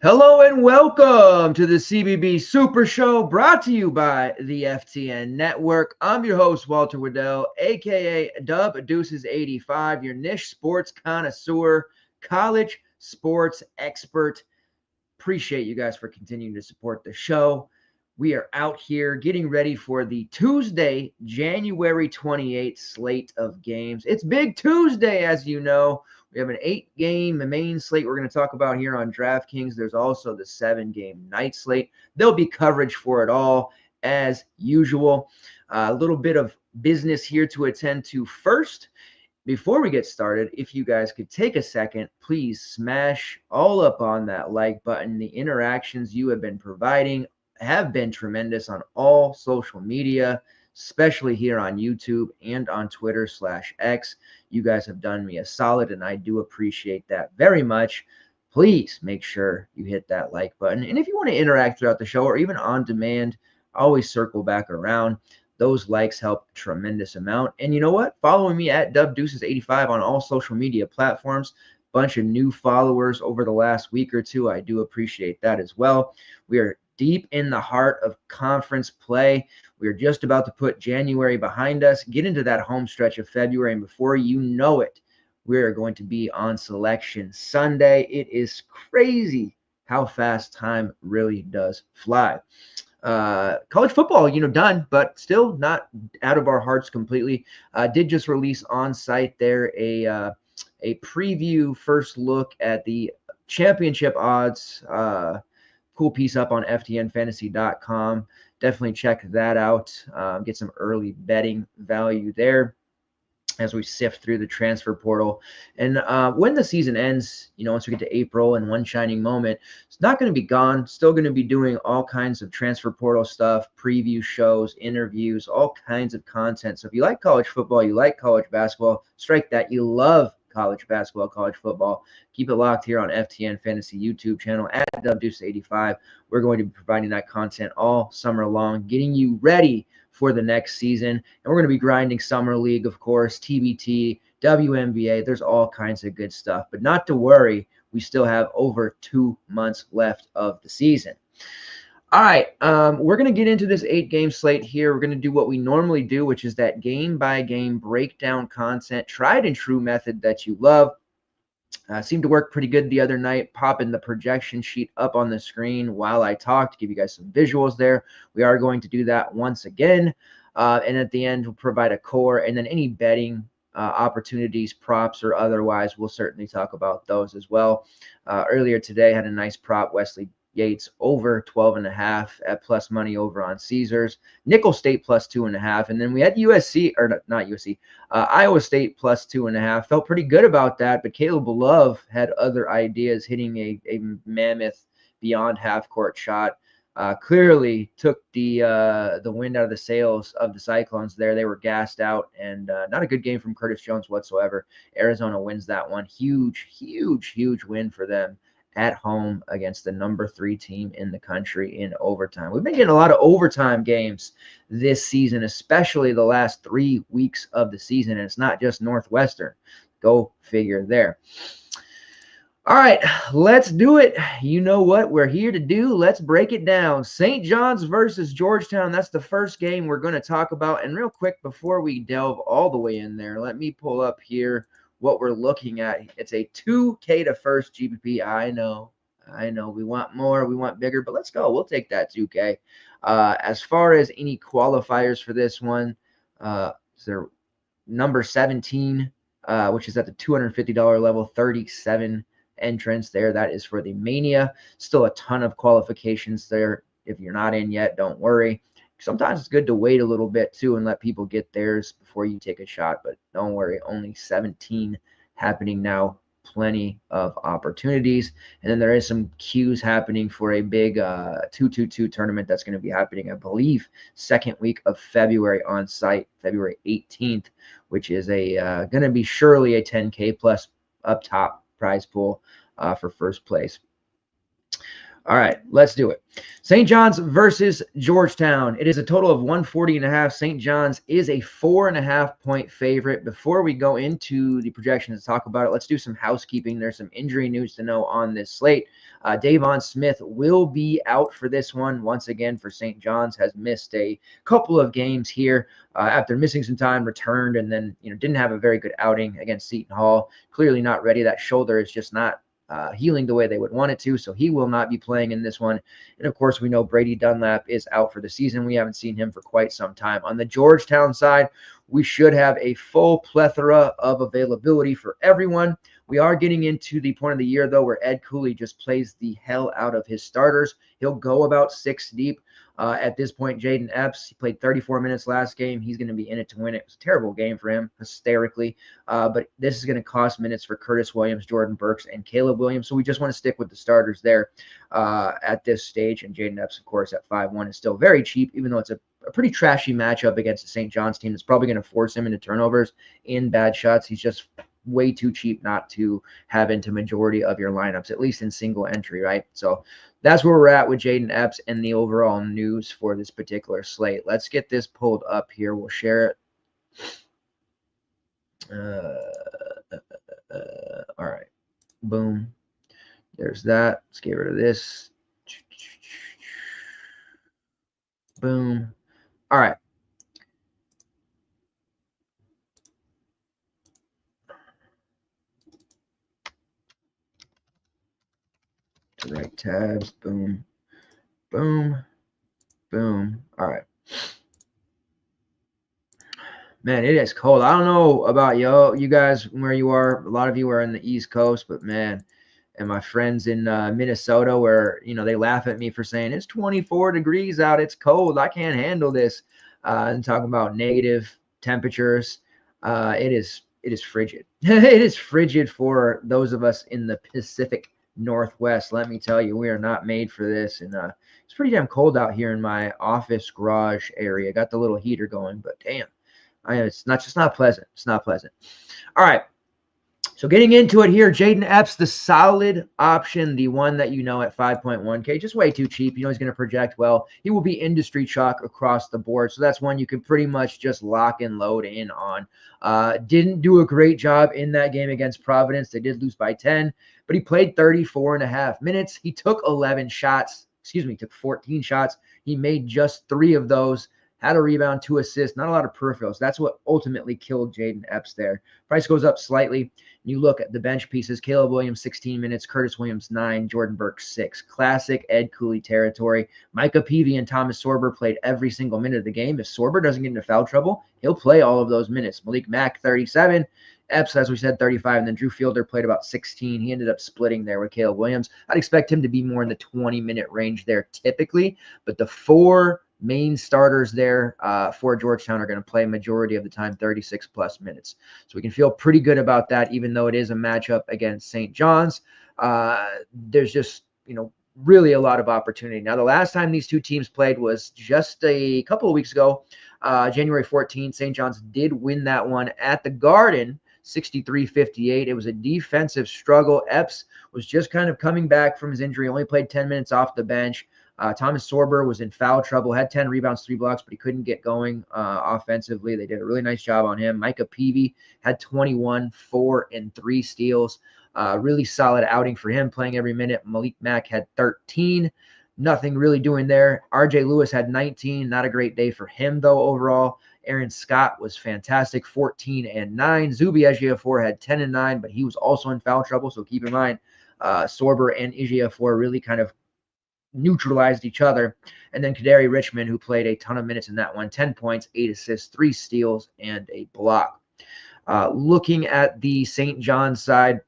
Hello and welcome to the CBB Super Show, brought to you by the FTN Network. I'm your host, Walter Waddell, aka Dub Deuces 85, your niche sports connoisseur, college sports expert. Appreciate you guys for continuing to support the show. We are out here getting ready for the Tuesday, January 28th slate of games. It's Big Tuesday, as you know. We have an 8-game main slate we're going to talk about here on DraftKings. There's also the 7-game night slate. There'll be coverage for it all, as usual. A little bit of business here to attend to first. Before we get started, if you guys could take a second, please smash all up on that like button. The interactions you have been providing have been tremendous on all social media, especially here on YouTube and on Twitter/X. You guys have done me a solid, and I do appreciate that very much. Please make sure you hit that like button. And if you want to interact throughout the show or even on demand, always circle back around. Those likes help a tremendous amount. And you know what? Following me at DubDeuces85 on all social media platforms. Bunch of new followers over the last week or two. I do appreciate that as well. We are deep in the heart of conference play. We are just about to put January behind us, get into that home stretch of February, and before you know it, we are going to be on Selection Sunday. It is crazy how fast time really does fly. College football, done, but still not out of our hearts completely. Did just release on site there a preview, first look at the championship odds. Cool piece up on ftnfantasy.com. Definitely check that out. Get some early betting value there as we sift through the transfer portal. And when the season ends, once we get to April and one shining moment, it's not going to be gone. Still going to be doing all kinds of transfer portal stuff, preview shows, interviews, all kinds of content. So if you like college football, you like college basketball, strike that. You love college basketball, college football, keep it locked here on FTN Fantasy YouTube channel at DubDeuce85. We're going to be providing that content all summer long, getting you ready for the next season. And we're going to be grinding Summer League, of course, TBT, WNBA. There's all kinds of good stuff. But not to worry, we still have over 2 months left of the season. All right, we're going to get into this 8-game slate here. We're going to do what we normally do, which is that game-by-game breakdown content, tried and true method that you love. Seemed to work pretty good the other night, popping the projection sheet up on the screen while I talked to give you guys some visuals there. We are going to do that once again. And at the end, we'll provide a core, and then any betting opportunities, props or otherwise, we'll certainly talk about those as well. Earlier today, had a nice prop, Wesley Yates over 12.5 at plus money over on Caesars. Nickel State plus 2.5. And then we had USC, or not USC, Iowa State plus 2.5. Felt pretty good about that, but Caleb Love had other ideas, hitting a mammoth beyond half-court shot. Clearly took the wind out of the sails of the Cyclones there. They were gassed out, and not a good game from Curtis Jones whatsoever. Arizona wins that one. Huge, huge, huge win for them at home against the number 3 team in the country in overtime. We've been getting a lot of overtime games this season, especially the last 3 weeks of the season, and it's not just Northwestern. Go figure there. All right, let's do it. You know what we're here to do. Let's break it down. St. John's versus Georgetown. That's the first game we're going to talk about. And real quick, before we delve all the way in there, let me pull up here what we're looking at. It's a 2K to first GPP. I know. We want more. We want bigger, but let's go. We'll take that 2K. As far as any qualifiers for this one, so number 17, which is at the $250 level, 37 entrance there. That is for the Mania. Still a ton of qualifications there. If you're not in yet, don't worry. sometimes it's good to wait a little bit too and let people get theirs before you take a shot. But don't worry, only 17 happening now. Plenty of opportunities. And then there is some queues happening for a big 222 tournament that's going to be happening, I believe, second week of February on site, February 18th, which is a going to be surely a 10K plus up top prize pool for first place. All right, let's do it. St. John's versus Georgetown. It is a total of 140.5. St. John's is a 4.5-point favorite. Before we go into the projections to talk about it, let's do some housekeeping. There's some injury news to know on this slate. Davon Smith will be out for this one. Once again, for St. John's, has missed a couple of games here after missing some time, returned, and then didn't have a very good outing against Seton Hall. Clearly not ready. That shoulder is just not healing the way they would want it to, so he will not be playing in this one. And of course, we know Brady Dunlap is out for the season. We haven't seen him for quite some time. On the Georgetown side, we should have a full plethora of availability for everyone. We are getting into the point of the year, though, where Ed Cooley just plays the hell out of his starters. He'll go about 6 deep. At this point, Jaden Epps, he played 34 minutes last game. He's going to be in it to win it. It was a terrible game for him, hysterically. But this is going to cost minutes for Curtis Williams, Jordan Burks, and Caleb Williams. So we just want to stick with the starters there at this stage. And Jaden Epps, of course, at 5'1", is still very cheap, even though it's a pretty trashy matchup against the St. John's team that's probably going to force him into turnovers in bad shots. He's just way too cheap not to have into majority of your lineups, at least in single entry, right? So that's where we're at with Jaden Epps and the overall news for this particular slate. Let's get this pulled up here. We'll share it. All right. Boom. There's that. Let's get rid of this. Boom. All right. To right tabs. Boom. Boom. Boom. All right. Man, it is cold. I don't know about you guys, where you are. A lot of you are in the East Coast, but man, and my friends in Minnesota, where they laugh at me for saying it's 24 degrees out, it's cold, I can't handle this, and talking about negative temperatures. It is frigid. It is frigid for those of us in the Pacific Northwest. Let me tell you, we are not made for this. And it's pretty damn cold out here in my office garage area. Got the little heater going, but damn, it's just not pleasant. It's not pleasant. All right. So getting into it here, Jaden Epps, the solid option, the one that at 5.1K, just way too cheap. He's going to project well. He will be industry chalk across the board. So that's one you can pretty much just lock and load in on. Didn't do a great job in that game against Providence. They did lose by 10, but he played 34.5 minutes. He took 11 shots. Took 14 shots. He made just 3 of those. Had a rebound, 2 assists, not a lot of peripherals. That's what ultimately killed Jaden Epps there. Price goes up slightly. You look at the bench pieces. Caleb Williams, 16 minutes. Curtis Williams, 9. Jordan Burks, 6. Classic Ed Cooley territory. Micah Peavy and Thomas Sorber played every single minute of the game. If Sorber doesn't get into foul trouble, he'll play all of those minutes. Malik Mack, 37. Epps, as we said, 35. And then Drew Fielder played about 16. He ended up splitting there with Caleb Williams. I'd expect him to be more in the 20-minute range there typically. But the 4 main starters there for Georgetown are going to play majority of the time, 36-plus minutes. So we can feel pretty good about that, even though it is a matchup against St. John's. There's just, really a lot of opportunity. Now, the last time these two teams played was just a couple of weeks ago, January 14th. St. John's did win that one at the Garden, 63-58. It was a defensive struggle. Epps was just kind of coming back from his injury, only played 10 minutes off the bench. Thomas Sorber was in foul trouble, had 10 rebounds, 3 blocks, but he couldn't get going offensively. They did a really nice job on him. Micah Peavy had 21, 4, and 3 steals. Really solid outing for him, playing every minute. Malik Mack had 13. Nothing really doing there. RJ Lewis had 19. Not a great day for him, though, overall. Aaron Scott was fantastic, 14 and 9. Zuby Ejiofor had 10 and 9, but he was also in foul trouble, so keep in mind, Sorber and Ejiofor really kind of neutralized each other. And then Kadari Richmond, who played a ton of minutes in that one, 10 points, 8 assists, 3 steals, and a block. Looking at the St. John's side,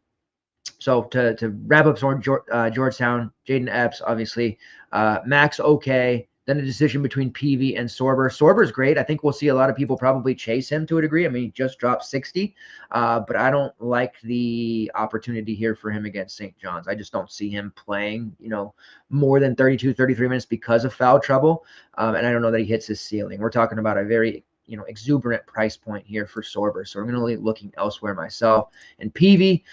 so to wrap up Georgetown, Jaden Epps, obviously. Max, okay. Then a decision between PV and Sorber. Sorber's great. I think we'll see a lot of people probably chase him to a degree. I mean, he just dropped 60, but I don't like the opportunity here for him against St. John's. I just don't see him playing, more than 32, 33 minutes because of foul trouble. And I don't know that he hits his ceiling. We're talking about a very exuberant price point here for Sorber. So I'm going to be looking elsewhere myself. And PV,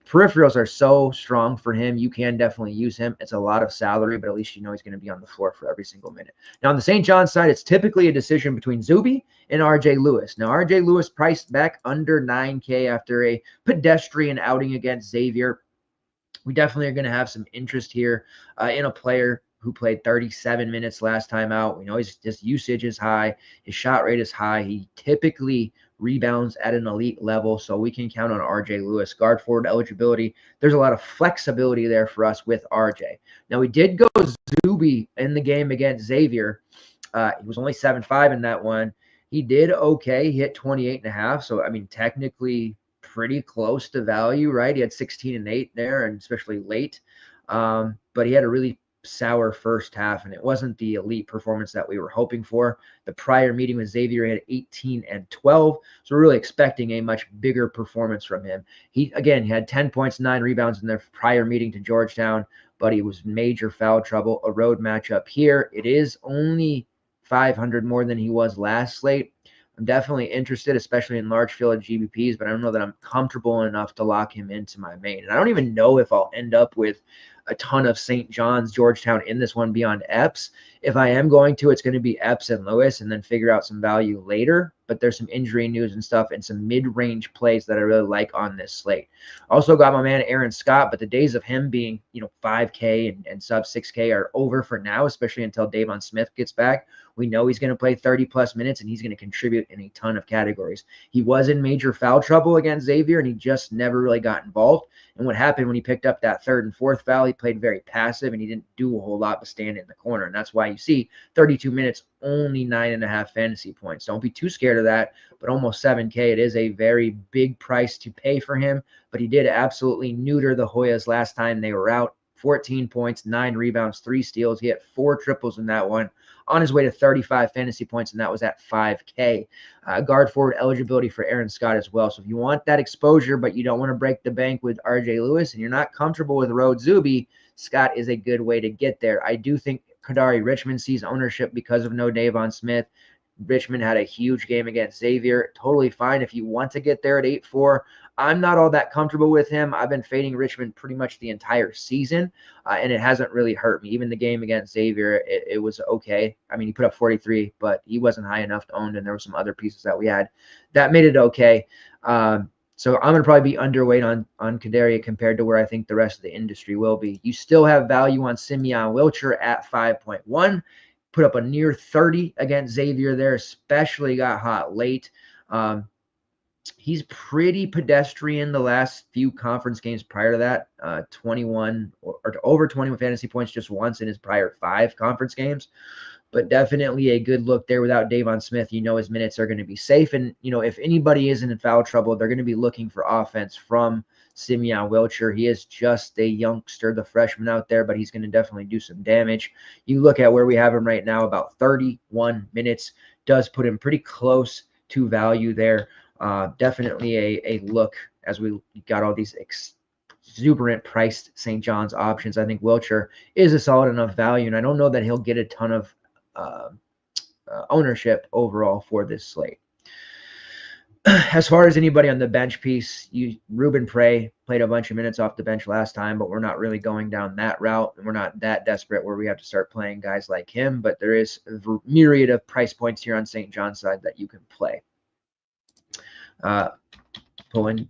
peripherals are so strong for him. You can definitely use him. It's a lot of salary, but at least he's going to be on the floor for every single minute. Now, on the St. John's side, it's typically a decision between Zuby and RJ Lewis. Now, RJ Lewis priced back under 9K after a pedestrian outing against Xavier. We definitely are going to have some interest here in a player who played 37 minutes last time out. We know his usage is high. His shot rate is high. He typically rebounds at an elite level, so we can count on RJ Lewis. Guard forward eligibility, there's a lot of flexibility there for us with RJ. Now, we did go Zuby in the game against Xavier. He was only 7.5 in that one. He did okay. He hit 28.5, so, I mean, technically pretty close to value, right? He had 16 and 8 there, and especially late. But he had a really sour first half, and it wasn't the elite performance that we were hoping for. The prior meeting with Xavier, he had 18 and 12, so we're really expecting a much bigger performance from him. He had 10 points, 9 rebounds in their prior meeting to Georgetown, but he was major foul trouble. A road matchup here. It is only 500 more than he was last slate. I'm definitely interested, especially in large field GBPs, but I don't know that I'm comfortable enough to lock him into my main. And I don't even know if I'll end up with a ton of St. John's, Georgetown in this one beyond Epps. If I am going to, it's going to be Epps and Lewis and then figure out some value later. But there's some injury news and stuff and some mid-range plays that I really like on this slate. Also got my man Aaron Scott, but the days of him being, 5K and sub 6K are over for now, especially until Davon Smith gets back. We know he's going to play 30-plus minutes, and he's going to contribute in a ton of categories. He was in major foul trouble against Xavier, and he just never really got involved. And what happened when he picked up that third and fourth foul, he played very passive, and he didn't do a whole lot but stand in the corner. And that's why you see 32 minutes, only 9.5 fantasy points. Don't be too scared of that, but almost 7K. It is a very big price to pay for him, but he did absolutely neuter the Hoyas last time they were out. 14 points, 9 rebounds, 3 steals. He had 4 triples in that one, on his way to 35 fantasy points, and that was at 5K. Guard forward eligibility for Aaron Scott as well. So if you want that exposure, but you don't want to break the bank with RJ Lewis and you're not comfortable with Road Zuby, Scott is a good way to get there. I do think Kadari Richmond sees ownership because of no Davon Smith. Richmond had a huge game against Xavier. Totally fine if you want to get there at 8-4. I'm not all that comfortable with him. I've been fading Richmond pretty much the entire season, and it hasn't really hurt me. Even the game against Xavier, it was okay. I mean, he put up 43, but he wasn't high enough to own, and there were some other pieces that we had that made it okay. So I'm going to probably be underweight on Kadaria compared to where I think the rest of the industry will be. You still have value on Simeon Wilcher at 5.1. Put up a near 30 against Xavier there, especially got hot late. He's pretty pedestrian the last few conference games prior to that, 21 or over 21 fantasy points just once in his prior 5 conference games. But definitely a good look there without Davon Smith. His minutes are going to be safe. And, if anybody isn't in foul trouble, they're going to be looking for offense from Simeon Wilcher. He is just a youngster, the freshman out there, but he's going to definitely do some damage. You look at where we have him right now, about 31 minutes, does put him pretty close to value there. Definitely a look as we got all these exuberant priced St. John's options. I think Wilcher is a solid enough value, and I don't know that he'll get a ton of ownership overall for this slate. As far as anybody on the bench piece, Ruben Prey played a bunch of minutes off the bench last time, but we're not really going down that route, and we're not that desperate where we have to start playing guys like him, but there is a myriad of price points here on St. John's side that you can play.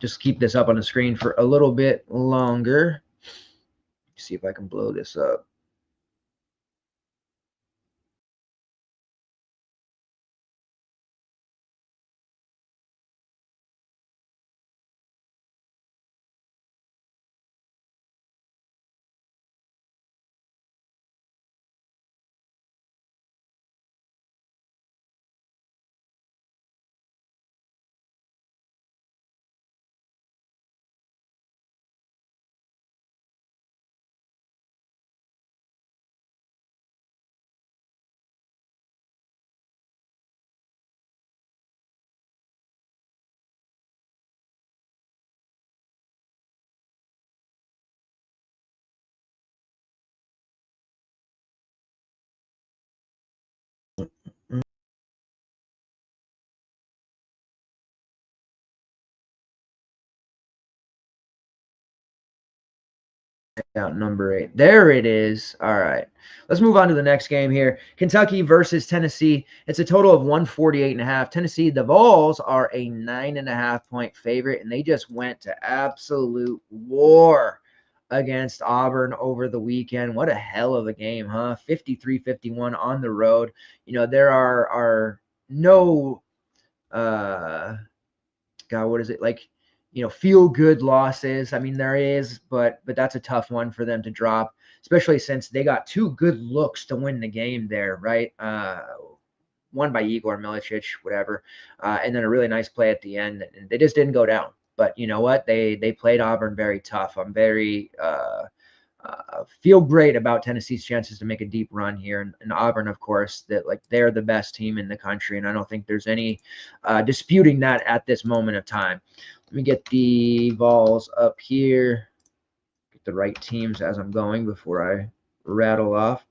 Just keep this up on the screen for a little bit longer. See if I can blow this up. out number 8. There it is. All right. Let's move on to the next game here. Kentucky versus Tennessee. It's a total of 148.5. Tennessee, the Vols are a 9.5-point favorite, and they just went to absolute war against Auburn over the weekend. What a hell of a game, huh? 53-51 on the road. There are no God, what is it like? Feel good losses. I mean, there is, but that's a tough one for them to drop, especially since they got 2 good looks to win the game there, right? One by Igor Milicic, whatever, and then a really nice play at the end. And they just didn't go down. But you know what? They played Auburn very tough. I'm very feel great about Tennessee's chances to make a deep run here. And Auburn, of course, that they're the best team in the country, and I don't think there's any disputing that at this moment of time. Let me get the Vols up here, get the right teams as I'm going before I rattle off.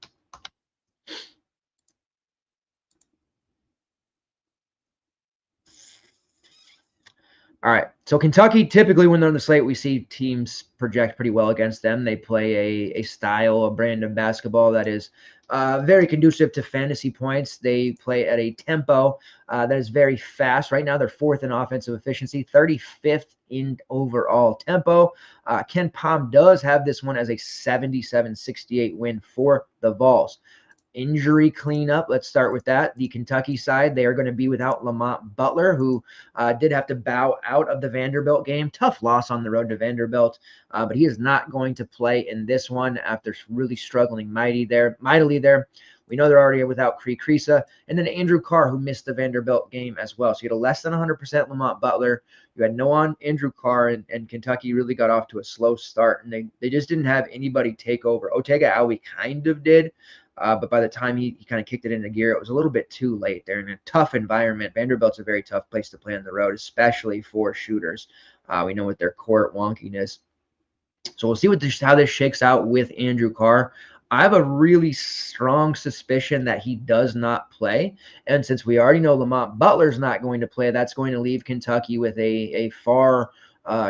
All right. So Kentucky, typically when they're on the slate, we see teams project pretty well against them. They play a style, a brand of basketball that is very conducive to fantasy points. They play at a tempo that is very fast. Right now, they're 4th in offensive efficiency, 35th in overall tempo. Ken Pom does have this one as a 77-68 win for the Vols. Injury cleanup. Let's start with that. The Kentucky side, they are going to be without Lamont Butler, who did have to bow out of the Vanderbilt game. Tough loss on the road to Vanderbilt, but he is not going to play in this one after really struggling mightily there. We know they're already without Cree Creesa, and then Andrew Carr, who missed the Vanderbilt game as well. So you had a less than 100% Lamont Butler. You had no on Andrew Carr, and Kentucky really got off to a slow start, and they just didn't have anybody take over. Otega-Awi kind of did, but by the time he kind of kicked it into gear, it was a little bit too late. They're in a tough environment. Vanderbilt's a very tough place to play on the road, especially for shooters. We know with their court wonkiness. So we'll see how this shakes out with Andrew Carr. I have a really strong suspicion that he does not play. And since we already know Lamont Butler's not going to play, that's going to leave Kentucky with a far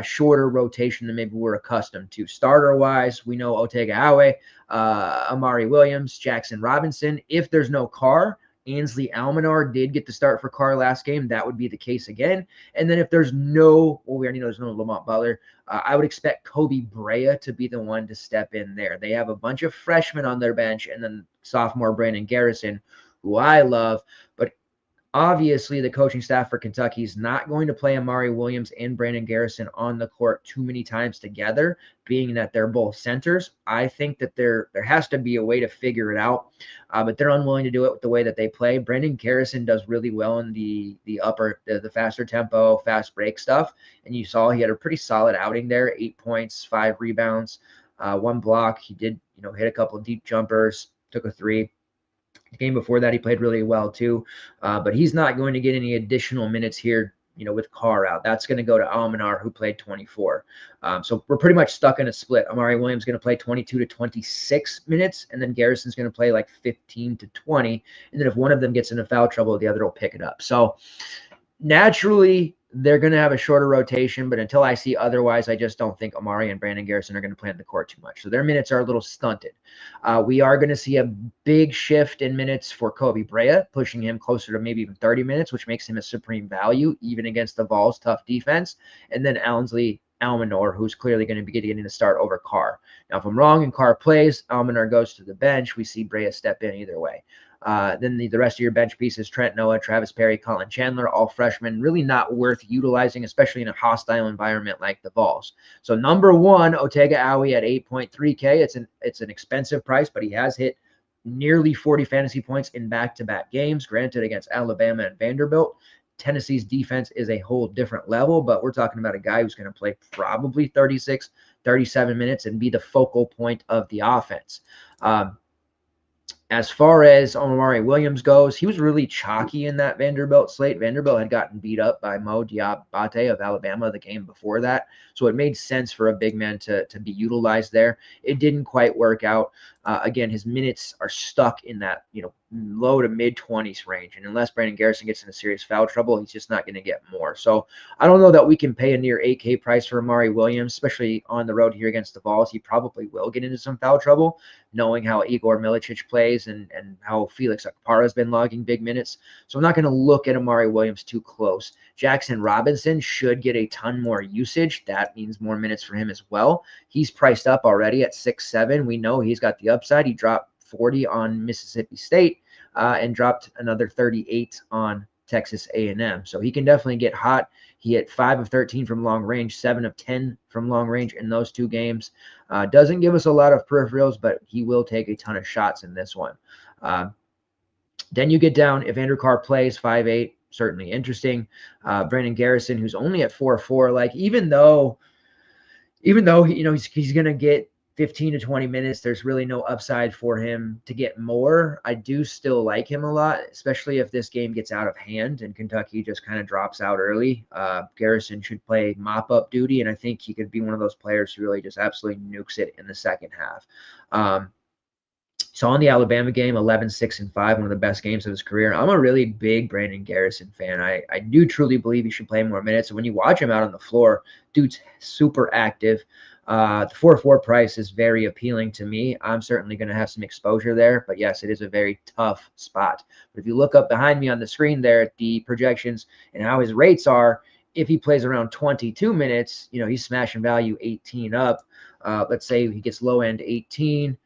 shorter rotation than maybe we're accustomed to. Starter-wise, we know Otega-Awe, Amari Williams, Jackson Robinson. If there's no Carr, Ainsley Almanar did get the start for Carr last game. That would be the case again. And then if there's we already know there's no Lamont Butler, I would expect Kobe Brea to be the one to step in there. They have a bunch of freshmen on their bench, and then sophomore Brandon Garrison, who I love. But obviously, the coaching staff for Kentucky is not going to play Amari Williams and Brandon Garrison on the court too many times together, being that they're both centers. I think that there has to be a way to figure it out, but they're unwilling to do it with the way that they play. Brandon Garrison does really well in the faster tempo, fast break stuff, and you saw he had a pretty solid outing there, 8 points, 5 rebounds, 1 block. He did hit a couple of deep jumpers, took a 3. The game before that, he played really well too, but he's not going to get any additional minutes here, with Carr out. That's going to go to Almanar, who played 24. So we're pretty much stuck in a split. Amari Williams is going to play 22 to 26 minutes, and then Garrison's going to play like 15 to 20. And then if one of them gets into foul trouble, the other will pick it up. So naturally, they're going to have a shorter rotation, but until I see otherwise, I just don't think Amari and Brandon Garrison are going to play on the court too much. So their minutes are a little stunted. We are going to see a big shift in minutes for Kobe Brea, pushing him closer to maybe even 30 minutes, which makes him a supreme value, even against the Vols' tough defense. And then Ainsley Almanar, who's clearly going to be getting the start over Carr. Now, if I'm wrong and Carr plays, Almanar goes to the bench. We see Brea step in either way. Then the rest of your bench pieces, Trent Noah, Travis Perry, Colin Chandler, all freshmen, really not worth utilizing, especially in a hostile environment like the Vols. So number 1, Otega-Awi at 8.3K. It's an expensive price, but he has hit nearly 40 fantasy points in back-to-back games, granted against Alabama and Vanderbilt. Tennessee's defense is a whole different level, but we're talking about a guy who's going to play probably 36, 37 minutes and be the focal point of the offense. As far as Amari Williams goes, he was really chalky in that Vanderbilt slate. Vanderbilt had gotten beat up by Mo Diabate of Alabama the game before that, so it made sense for a big man to be utilized there. It didn't quite work out. Again, his minutes are stuck in that, low to mid 20s range. And unless Brandon Garrison gets into serious foul trouble, he's just not going to get more. So I don't know that we can pay a near 8K price for Amari Williams, especially on the road here against the Vols. He probably will get into some foul trouble, knowing how Igor Milicic plays and how Felix Akpara has been logging big minutes. So I'm not going to look at Amari Williams too close. Jackson Robinson should get a ton more usage. That means more minutes for him as well. He's priced up already at 6'7". We know he's got the upside. He dropped 40 on Mississippi State and dropped another 38 on Texas A&M. So he can definitely get hot. He hit 5 of 13 from long range, 7 of 10 from long range in those 2 games. Doesn't give us a lot of peripherals, but he will take a ton of shots in this one. Then you get down, if Andrew Carr plays 5'8", certainly interesting. Brandon Garrison, who's only at 4'4", like even though he's going to get 15 to 20 minutes, there's really no upside for him to get more. I do still like him a lot, especially if this game gets out of hand and Kentucky just kind of drops out early. Garrison should play mop-up duty, and I think he could be one of those players who really just absolutely nukes it in the second half. So on the Alabama game, 11-6-5, one of the best games of his career. I'm a really big Brandon Garrison fan. I do truly believe he should play more minutes. And when you watch him out on the floor, dude's super active. The 4-4 price is very appealing to me. I'm certainly going to have some exposure there. But yes, it is a very tough spot. But if you look up behind me on the screen there at the projections and how his rates are, if he plays around 22 minutes, he's smashing value 18 up. Let's say he gets low end 18.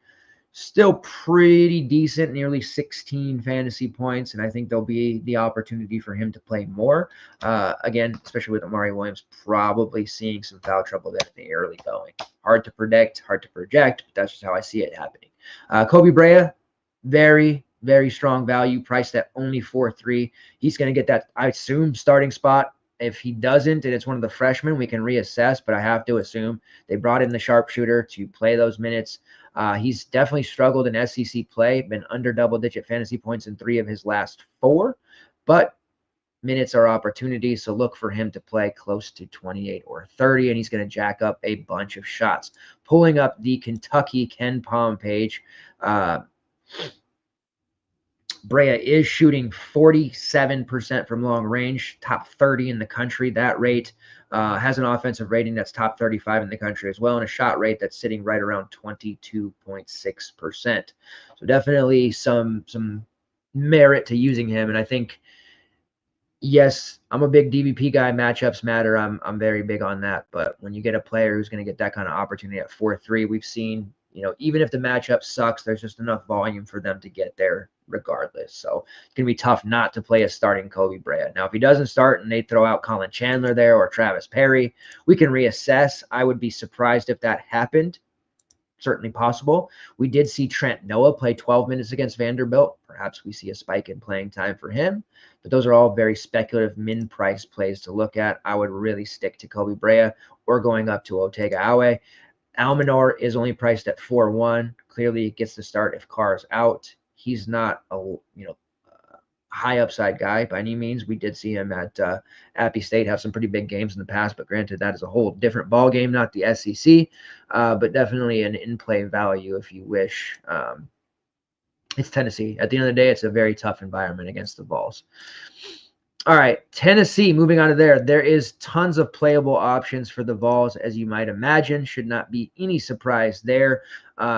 Still pretty decent, nearly 16 fantasy points, and I think there'll be the opportunity for him to play more. Again, especially with Amari Williams probably seeing some foul trouble there in the early going. Hard to predict, hard to project, but that's just how I see it happening. Kobe Brea, very, very strong value, priced at only 4.3. He's going to get that, I assume, starting spot. If he doesn't, and it's one of the freshmen, we can reassess, but I have to assume they brought in the sharpshooter to play those minutes. He's definitely struggled in SEC play, been under double-digit fantasy points in 3 of his last 4, but minutes are opportunities, so look for him to play close to 28 or 30, and he's going to jack up a bunch of shots. Pulling up the Kentucky Ken Palm page, Brea is shooting 47% from long range, top 30 in the country. That rate has an offensive rating that's top 35 in the country as well, and a shot rate that's sitting right around 22.6%. So definitely some merit to using him. And I think, yes, I'm a big DVP guy. Matchups matter. I'm very big on that. But when you get a player who's going to get that kind of opportunity at 4.3, we've seen, even if the matchup sucks, there's just enough volume for them to get there regardless. So it's going to be tough not to play a starting Kobe Brea. Now, if he doesn't start and they throw out Colin Chandler there or Travis Perry, we can reassess. I would be surprised if that happened. Certainly possible. We did see Trent Noah play 12 minutes against Vanderbilt. Perhaps we see a spike in playing time for him. But those are all very speculative min-price plays to look at. I would really stick to Kobe Brea or going up to Otega Awe. Almanor is only priced at 4.1. Clearly, it gets the start if Carr's out. He's not a high upside guy by any means. We did see him at Appy State have some pretty big games in the past, but granted, that is a whole different ball game, not the SEC, but definitely an in-play value if you wish. It's Tennessee. At the end of the day, it's a very tough environment against the Vols. All right, Tennessee, moving on to there. There is tons of playable options for the Vols, as you might imagine. Should not be any surprise there.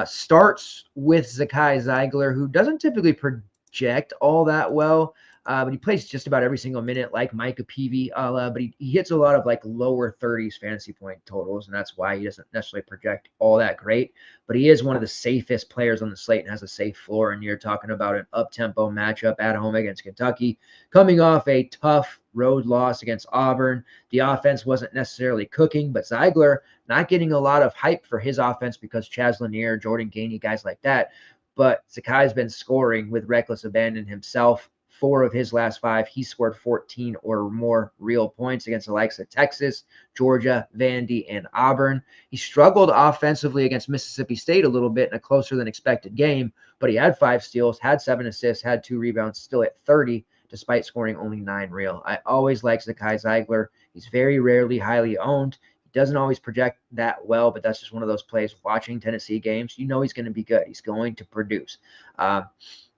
Starts with Zakai Zeigler, who doesn't typically project all that well, but he plays just about every single minute, like Micah Peavy, but he hits a lot of lower 30s fantasy point totals, and that's why he doesn't necessarily project all that great. But he is one of the safest players on the slate and has a safe floor, and you're talking about an up-tempo matchup at home against Kentucky, coming off a tough road loss against Auburn. The offense wasn't necessarily cooking, but Zeigler not getting a lot of hype for his offense because Chaz Lanier, Jordan Gainey, guys like that. But Zakai's been scoring with reckless abandon himself. 4 of his last 5, he scored 14 or more real points against the likes of Texas, Georgia, Vandy, and Auburn. He struggled offensively against Mississippi State a little bit in a closer than expected game, but he had 5 steals, had 7 assists, had 2 rebounds, still at 30, despite scoring only 9 real. I always like Zakai Zeigler. He's very rarely highly owned. Doesn't always project that well, but that's just one of those plays. Watching Tennessee games, you know he's going to be good. He's going to produce.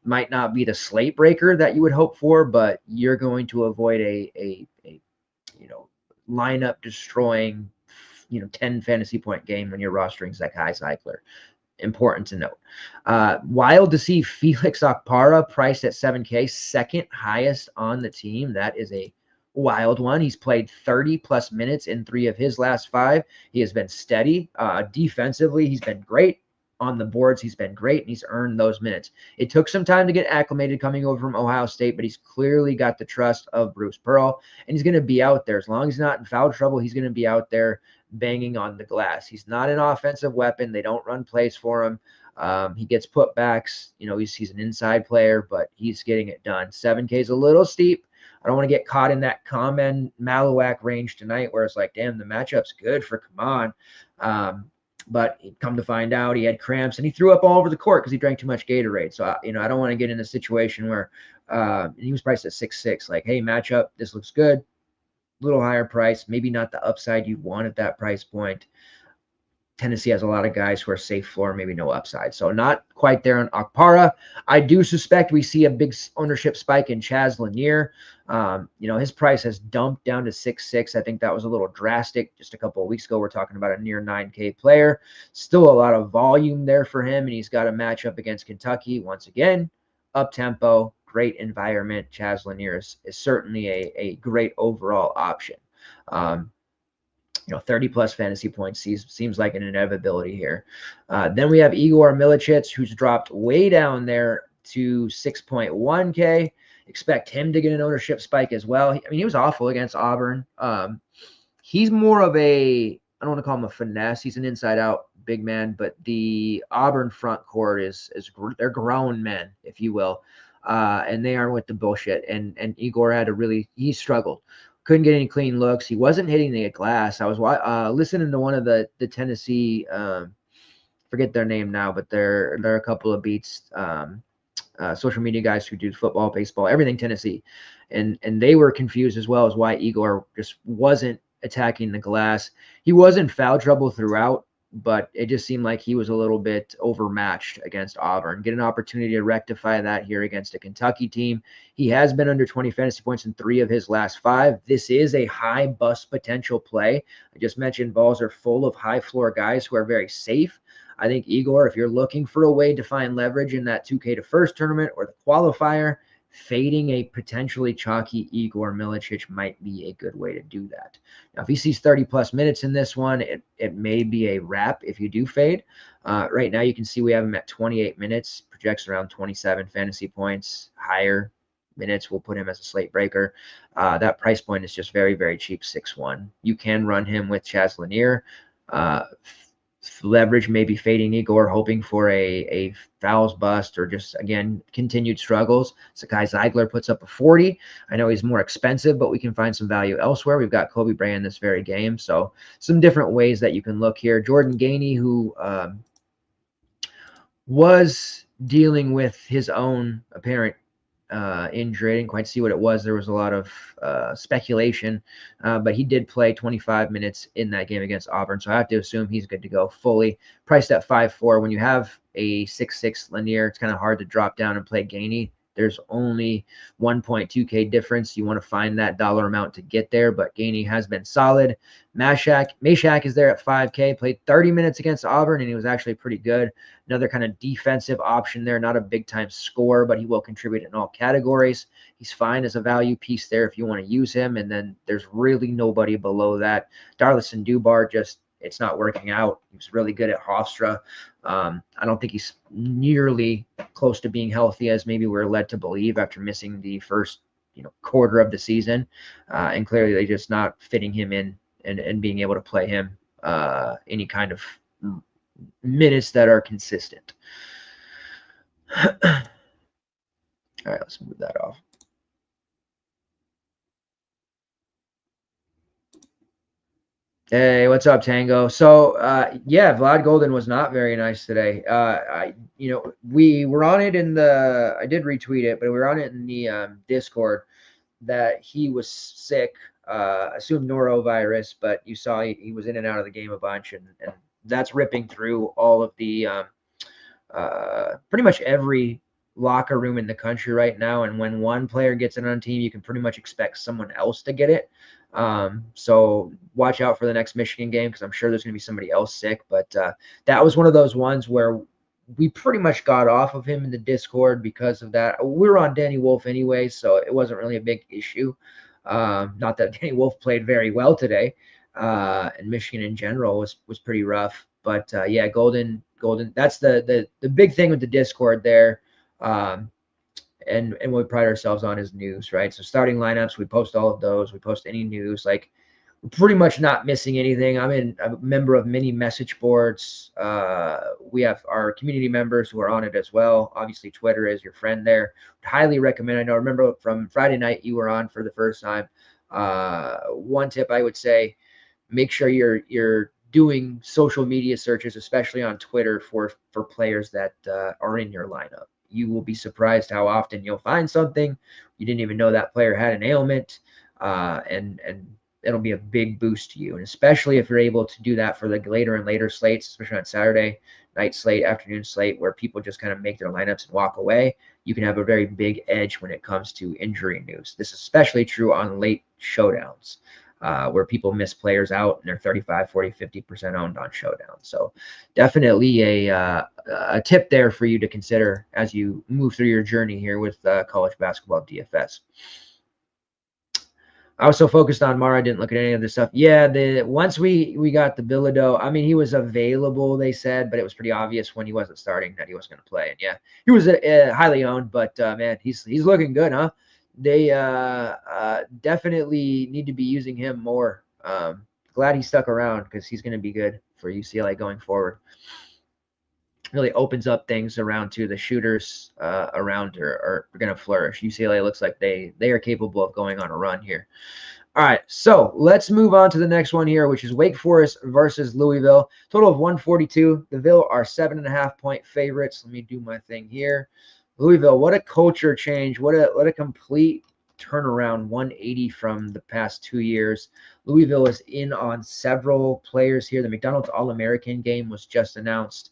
Might not be the slate breaker that you would hope for, but you're going to avoid a lineup destroying 10 fantasy point game when you're rostering Zach Heisler. Important to note. Wild to see Felix Okpara priced at 7K, second highest on the team. That is a wild one. He's played 30 plus minutes in 3 of his last 5. He has been steady. Defensively, he's been great. On the boards, he's been great, and he's earned those minutes. It took some time to get acclimated coming over from Ohio State, but he's clearly got the trust of Bruce Pearl, and he's going to be out there. As long as he's not in foul trouble, he's going to be out there banging on the glass. He's not an offensive weapon. They don't run plays for him. He gets putbacks. He's an inside player, but he's getting it done. 7K is a little steep. I don't want to get caught in that Kamen Malawak range tonight where it's like, damn, the matchup's good for Kaman. But come to find out, he had cramps and he threw up all over the court because he drank too much Gatorade. So, I don't want to get in a situation where he was priced at 6'6". Like, hey, matchup, this looks good. Little higher price, maybe not the upside you'd want at that price point. Tennessee has a lot of guys who are safe floor, maybe no upside. So not quite there on Okpara. I do suspect we see a big ownership spike in Chaz Lanier. His price has dumped down to 6'6". I think that was a little drastic. Just a couple of weeks ago, we're talking about a near 9K player. Still a lot of volume there for him, and he's got a matchup against Kentucky. Once again, up-tempo, great environment. Chaz Lanier is certainly a great overall option. 30 plus fantasy points seems like an inevitability here. Then we have Igor Milicic, who's dropped way down there to 6.1K. Expect him to get an ownership spike as well. He was awful against Auburn. He's more of I don't want to call him a finesse. He's an inside-out big man, but the Auburn front court they're grown men, if you will, and they aren't with the bullshit. And Igor he struggled. Couldn't get any clean looks. He wasn't hitting the glass. I was listening to one of the Tennessee, forget their name now, but they're a couple of beats, social media guys who do football, baseball, everything Tennessee. And they were confused as well as why Igor just wasn't attacking the glass. He was in foul trouble throughout, but it just seemed like he was a little bit overmatched against Auburn. Get an opportunity to rectify that here against a Kentucky team. He has been under 20 fantasy points in 3 of his last 5. This is a high bust potential play. I just mentioned balls are full of high floor guys who are very safe. I think Igor, if you're looking for a way to find leverage in that 2K to first tournament or the qualifier, fading a potentially chalky Igor Milicic might be a good way to do that. Now, if he sees 30 plus minutes in this one, it may be a wrap if you do fade. Right now, you can see we have him at 28 minutes, projects around 27 fantasy points. Higher minutes will put him as a slate breaker. That price point is just very, very cheap, 6'1". You can run him with Chaz Lanier. Leverage maybe fading Igor, hoping for a fouls bust or just, again, continued struggles. Sakai Zeigler puts up a 40. I know he's more expensive, but we can find some value elsewhere. We've got Kobe Bray in this very game. So some different ways that you can look here. Jordan Gainey, who was dealing with his own apparent injury. I didn't quite see what it was. There was a lot of speculation, but he did play 25 minutes in that game against Auburn, so I have to assume he's good to go fully. Priced at 5'4". When you have a 6'6" Lanier, it's kind of hard to drop down and play Gainey. There's only 1.2K difference. You want to find that dollar amount to get there, but Gainey has been solid. Meshack is there at 5K, played 30 minutes against Auburn, and he was actually pretty good. Another kind of defensive option there, not a big-time scorer, but he will contribute in all categories. He's fine as a value piece there if you want to use him, and then there's really nobody below that. Darlison Dubar, it's not working out. He was really good at Hofstra. I don't think he's nearly close to being healthy as maybe we're led to believe after missing the first quarter of the season. And clearly they're just not fitting him in and being able to play him any kind of minutes that are consistent. All right, let's move that off. Hey, what's up, Tango? So, yeah, Vlad Golden was not very nice today. We were on it I did retweet it, but we were on it in the Discord that he was sick. assumed norovirus, but you saw he was in and out of the game a bunch, and that's ripping through all of the pretty much every locker room in the country right now. And when one player gets it on a team, you can pretty much expect someone else to get it. So watch out for the next Michigan game, because I'm sure there's going to be somebody else sick. But that was one of those ones where we pretty much got off of him in the Discord because of that. We were on Danny Wolf anyway, so it wasn't really a big issue. Not that Danny Wolf played very well today, and Michigan in general was pretty rough. But yeah, Golden. That's the big thing with the Discord there. And what we pride ourselves on is news, right? So starting lineups, we post all of those. We post any news. Like, we're pretty much not missing anything. I'm a member of many message boards. We have our community members who are on it as well. Obviously, Twitter is your friend there. Highly recommend. I remember from Friday night you were on for the first time. One tip I would say, make sure you're doing social media searches, especially on Twitter, for players that are in your lineup. You will be surprised how often you'll find something you didn't even know that player had an ailment, and it'll be a big boost to you. And especially if you're able to do that for the later and later slates, especially on Saturday night slate, afternoon slate, where people just kind of make their lineups and walk away, you can have a very big edge when it comes to injury news. This is especially true on late showdowns, where people miss players out and they're 35, 40, 50% owned on showdown. So definitely a tip there for you to consider as you move through your journey here with college basketball DFS. I was so focused on Mara, I didn't look at any of this stuff. Yeah, once we got the Bilodeau, I mean, he was available, they said, but it was pretty obvious when he wasn't starting that he wasn't going to play. And yeah, he was highly owned, but man, he's looking good, huh? They definitely need to be using him more. Glad he stuck around, because he's going to be good for UCLA going forward. Really opens up things around to the shooters around are going to flourish. UCLA looks like they are capable of going on a run here. All right, so let's move on to the next one here, which is Wake Forest versus Louisville. Total of 142. The Ville are 7.5-point favorites. Let me do my thing here. Louisville, what a culture change. What a complete turnaround, 180 from the past 2 years. Louisville is in on several players here. The McDonald's All-American game was just announced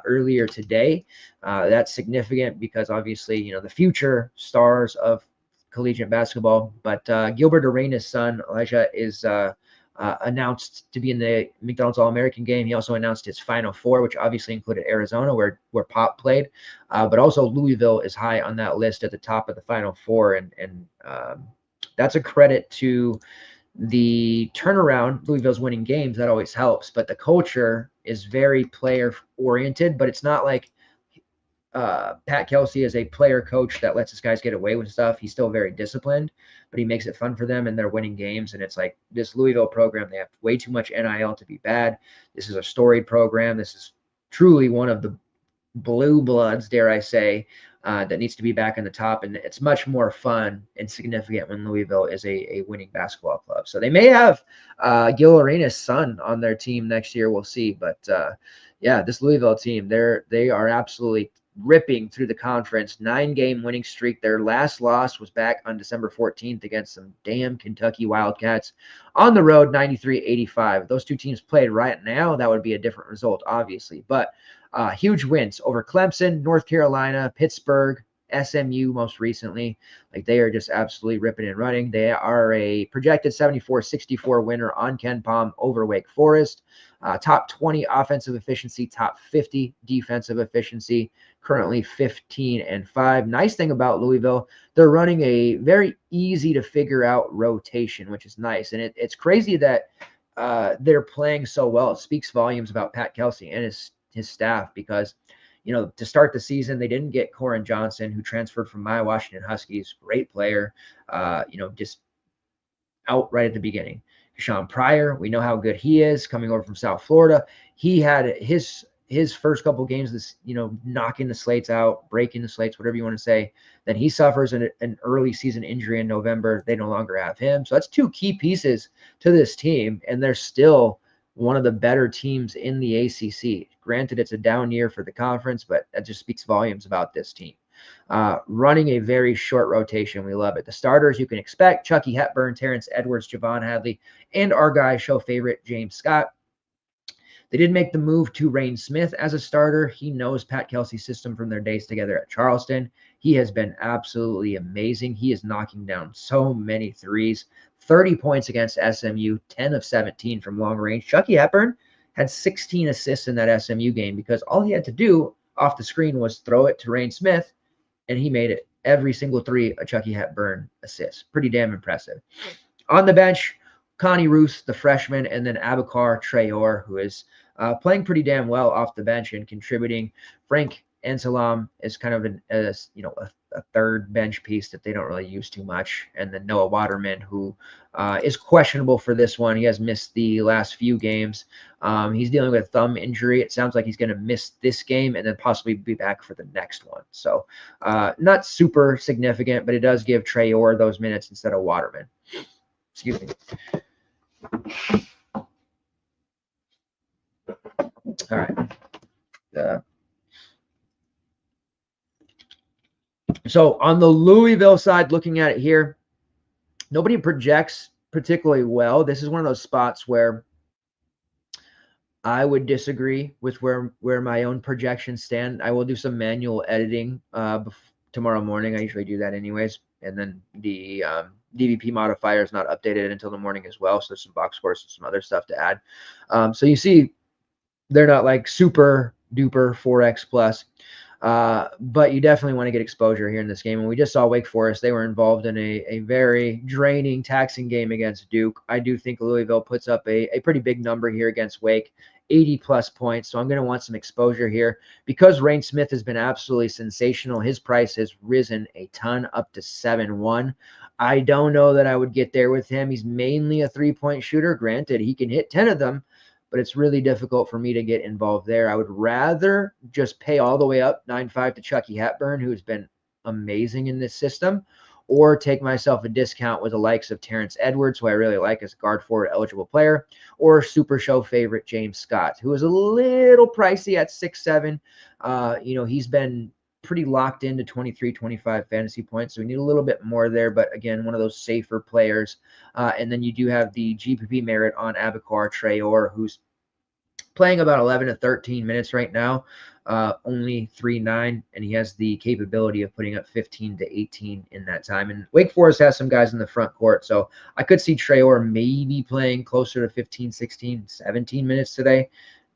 earlier today. That's significant because obviously, the future stars of collegiate basketball. But Gilbert Arenas' son, Elijah, is announced to be in the McDonald's All-American game. He also announced his Final Four, which obviously included Arizona, where Pop played. But also Louisville is high on that list at the top of the Final Four. And that's a credit to the turnaround. Louisville's winning games. That always helps. But the culture is very player-oriented, but it's not like Pat Kelsey is a player coach that lets his guys get away with stuff. He's still very disciplined, but he makes it fun for them, and they're winning games. And it's like this Louisville program, they have way too much NIL to be bad. This is a storied program. This is truly one of the blue bloods, dare I say, that needs to be back in the top. And it's much more fun and significant when Louisville is a winning basketball club. So they may have Gil Arenas' son on their team next year. We'll see. But yeah, this Louisville team, they are absolutely ripping through the conference. 9-game winning streak. Their last loss was back on December 14th against some damn Kentucky Wildcats on the road, 93-85. Those two teams played right now, that would be a different result, obviously. But huge wins over Clemson, North Carolina, Pittsburgh, SMU most recently. Like, they are just absolutely ripping and running. They are a projected 74-64 winner on Ken Palm over Wake Forest. Top 20 offensive efficiency, top 50 defensive efficiency, currently 15-5. Nice thing about Louisville, they're running a very easy to figure out rotation, which is nice. And it's crazy that they're playing so well. It speaks volumes about Pat Kelsey and his staff, because to start the season, they didn't get Corin Johnson, who transferred from my Washington Huskies. Great player, just out right at the beginning. Sean Pryor, we know how good he is coming over from South Florida. He had his first couple of games, this knocking the slates out, breaking the slates, whatever you want to say. Then he suffers an early season injury in November. They no longer have him. So that's two key pieces to this team, and they're still one of the better teams in the ACC. Granted, it's a down year for the conference, but that just speaks volumes about this team. running a very short rotation. We love it. The starters you can expect: Chucky Hepburn, Terrence Edwards, Javon Hadley, and our guy, show favorite, James Scott. They did make the move to Rain Smith as a starter. He knows Pat Kelsey's system from their days together at Charleston. He has been absolutely amazing. He is knocking down so many threes. 30 points against SMU, 10 of 17 from long range. Chucky Hepburn had 16 assists in that SMU game because all he had to do off the screen was throw it to Rain Smith, and he made it. Every single three a Chucky Hepburn assist. Pretty damn impressive. On the bench, Connie Roos, the freshman, and then Abakar Traore, who is playing pretty damn well off the bench and contributing. Frank Ansalam is kind of a third bench piece that they don't really use too much. And then Noah Waterman, who is questionable for this one. He has missed the last few games. He's dealing with a thumb injury. It sounds like he's going to miss this game and then possibly be back for the next one. So not super significant, but it does give Traore those minutes instead of Waterman. Excuse me. All right. So on the Louisville side, looking at it here, nobody projects particularly well. This is one of those spots where I would disagree with where my own projections stand. I will do some manual editing tomorrow morning. I usually do that anyways. And then the DVP modifier is not updated until the morning as well. So there's some box scores and some other stuff to add. So you see they're not like super duper 4X plus. But you definitely want to get exposure here in this game. And we just saw Wake Forest. They were involved in a very draining, taxing game against Duke. I do think Louisville puts up a pretty big number here against Wake, 80-plus points. So I'm going to want some exposure here. Because Rain Smith has been absolutely sensational, his price has risen a ton, up to 7-1. I don't know that I would get there with him. He's mainly a three-point shooter. Granted, he can hit 10 of them, but it's really difficult for me to get involved there. I would rather just pay all the way up 9.5 to Chucky Hepburn, who's been amazing in this system, or take myself a discount with the likes of Terrence Edwards, who I really like as a guard forward eligible player, or SuperShow favorite James Scott, who is a little pricey at 6'7". He's been pretty locked into 23, 25 fantasy points. So we need a little bit more there, but again, one of those safer players. And then you do have the GPP merit on Abakar Traore, who's playing about 11 to 13 minutes right now, only 3.9, and he has the capability of putting up 15 to 18 in that time. And Wake Forest has some guys in the front court, so I could see Traore maybe playing closer to 15, 16, 17 minutes today.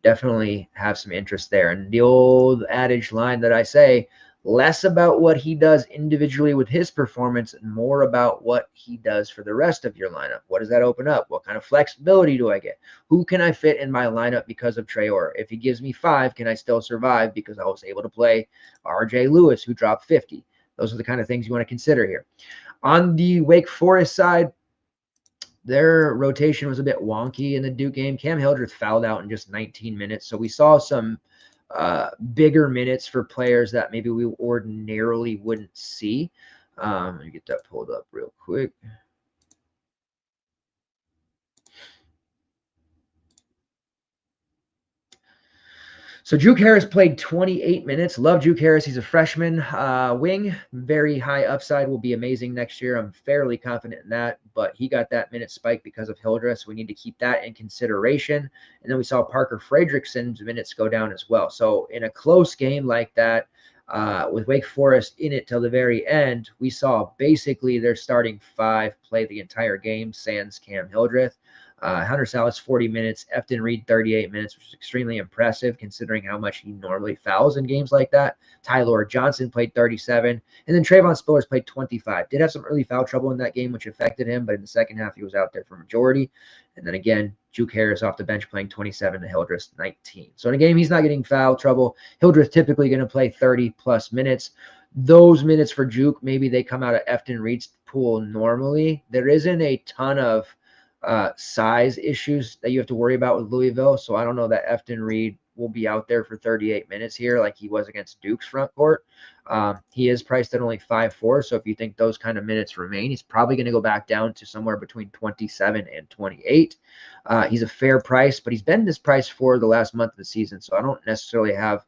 Definitely have some interest there. And the old adage line that I say, less about what he does individually with his performance and more about what he does for the rest of your lineup. What does that open up? What kind of flexibility do I get? Who can I fit in my lineup because of Traore? If he gives me 5, can I still survive because I was able to play RJ Lewis, who dropped 50? Those are the kind of things you want to consider here. On the Wake Forest side, their rotation was a bit wonky in the Duke game. Cam Hildreth fouled out in just 19 minutes. So we saw some bigger minutes for players that maybe we ordinarily wouldn't see. Let me get that pulled up real quick. So Juke Harris played 28 minutes. Love Juke Harris. He's a freshman wing. Very high upside. Will be amazing next year. I'm fairly confident in that. But he got that minute spike because of Hildreth, so we need to keep that in consideration. And then we saw Parker Fredrickson's minutes go down as well. So in a close game like that, with Wake Forest in it till the very end, we saw basically their starting 5 play the entire game, sans Cam Hildreth. Hunter Salas, 40 minutes. Efton Reed, 38 minutes, which is extremely impressive considering how much he normally fouls in games like that. Tyler Johnson played 37. And then Trayvon Spillers played 25. Did have some early foul trouble in that game, which affected him, but in the second half, he was out there for majority. And then again, Juke Harris off the bench playing 27 to Hildreth 19. So in a game, he's not getting foul trouble. Hildreth typically going to play 30-plus minutes. Those minutes for Juke, maybe they come out of Efton Reed's pool normally. There isn't a ton of size issues that you have to worry about with Louisville. So I don't know that Efton Reed will be out there for 38 minutes here like he was against Duke's front court. He is priced at only 5'4". So if you think those kind of minutes remain, he's probably going to go back down to somewhere between 27 and 28. He's a fair price, but he's been this price for the last month of the season. So I don't necessarily have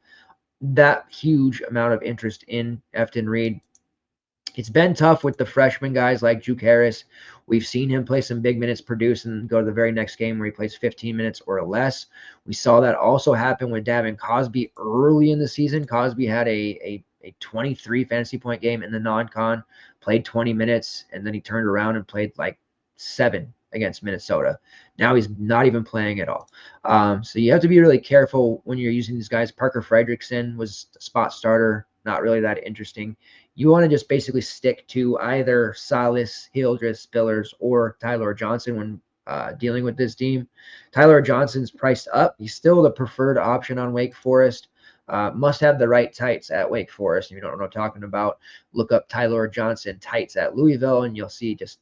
that huge amount of interest in Efton Reed. It's been tough with the freshman guys like Juke Harris. We've seen him play some big minutes, produce, and go to the very next game where he plays 15 minutes or less. We saw that also happen with Davin Cosby early in the season. Cosby had a 23 fantasy point game in the non-con, played 20 minutes, and then he turned around and played like 7 against Minnesota. Now he's not even playing at all. So you have to be really careful when you're using these guys. Parker Fredrickson was a spot starter, not really that interesting. You want to just basically stick to either Salas, Hildreth, Spillers, or Tyler Johnson when dealing with this team. Tyler Johnson's priced up. He's still the preferred option on Wake Forest. Must have the right tights at Wake Forest. If you don't know what I'm talking about, look up Tyler Johnson tights at Louisville, and you'll see just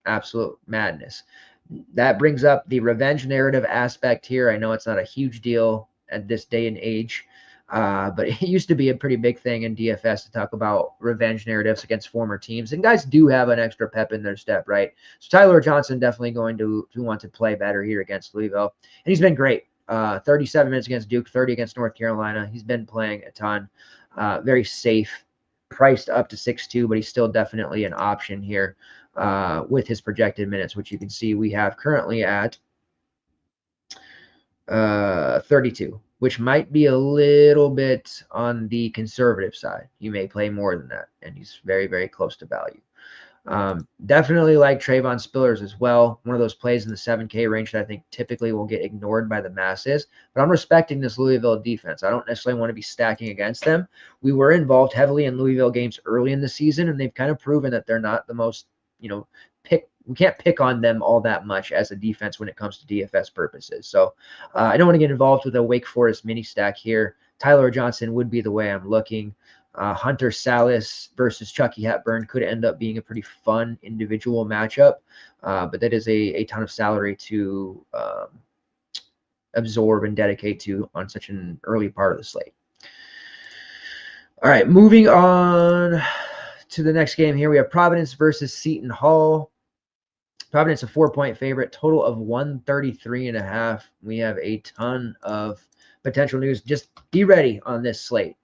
absolute madness. That brings up the revenge narrative aspect here. I know it's not a huge deal at this day and age, but it used to be a pretty big thing in DFS to talk about revenge narratives against former teams. And guys do have an extra pep in their step, right? So Tyler Johnson definitely going to want to play better here against Louisville. And he's been great. 37 minutes against Duke, 30 against North Carolina. He's been playing a ton. Very safe, priced up to 6.2, but he's still definitely an option here with his projected minutes, which you can see we have currently at 32, which might be a little bit on the conservative side. You may play more than that, and he's very, very close to value. Definitely like Trayvon Spillers as well. One of those plays in the 7K range that I think typically will get ignored by the masses. But I'm respecting this Louisville defense. I don't necessarily want to be stacking against them. We were involved heavily in Louisville games early in the season, and they've kind of proven that they're not the most, we can't pick on them all that much as a defense when it comes to DFS purposes. So I don't want to get involved with a Wake Forest mini stack here. Tyler Johnson would be the way I'm looking. Hunter Salas versus Chucky Hepburn could end up being a pretty fun individual matchup, but that is a ton of salary to absorb and dedicate to on such an early part of the slate. All right, moving on to the next game here. We have Providence versus Seton Hall. Providence a 4-point favorite, total of 133.5. We have a ton of potential news. Just be ready on this slate.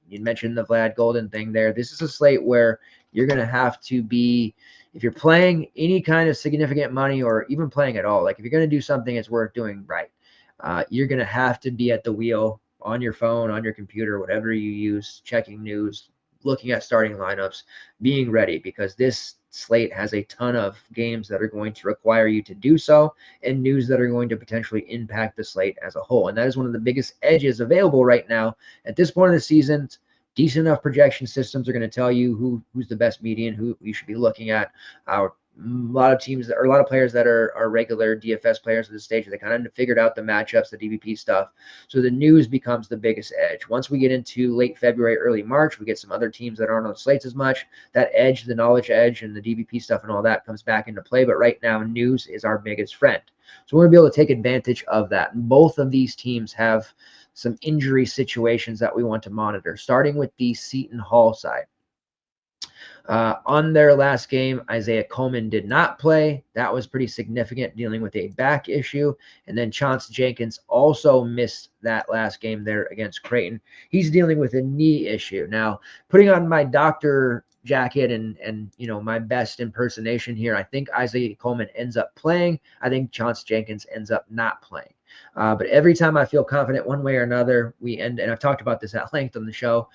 You mentioned the Vlad Golden thing there. This is a slate where you're going to have to be, if you're playing any kind of significant money or even playing at all, like if you're going to do something it's worth doing right, you're going to have to be at the wheel on your phone, on your computer, whatever you use, checking news, looking at starting lineups, being ready, because this slate has a ton of games that are going to require you to do so and news that are going to potentially impact the slate as a whole. And that is one of the biggest edges available right now at this point of the season. Decent enough projection systems are going to tell you who's the best median, who you should be looking at. A lot of teams or a lot of players that are regular DFS players at this stage, they kind of figured out the matchups, the DVP stuff. So the news becomes the biggest edge. Once we get into late February, early March, we get some other teams that aren't on the slates as much. That edge, the knowledge edge, and the DVP stuff and all that comes back into play. But right now, news is our biggest friend. So we're going to be able to take advantage of that. And both of these teams have some injury situations that we want to monitor, starting with the Seton Hall side. On their last game, Isaiah Coleman did not play. That was pretty significant, dealing with a back issue. And then Chauncey Jenkins also missed that last game there against Creighton. He's dealing with a knee issue. Now, putting on my doctor jacket and my best impersonation here, I think Isaiah Coleman ends up playing. I think Chauncey Jenkins ends up not playing. But every time I feel confident one way or another, and I've talked about this at length on the show,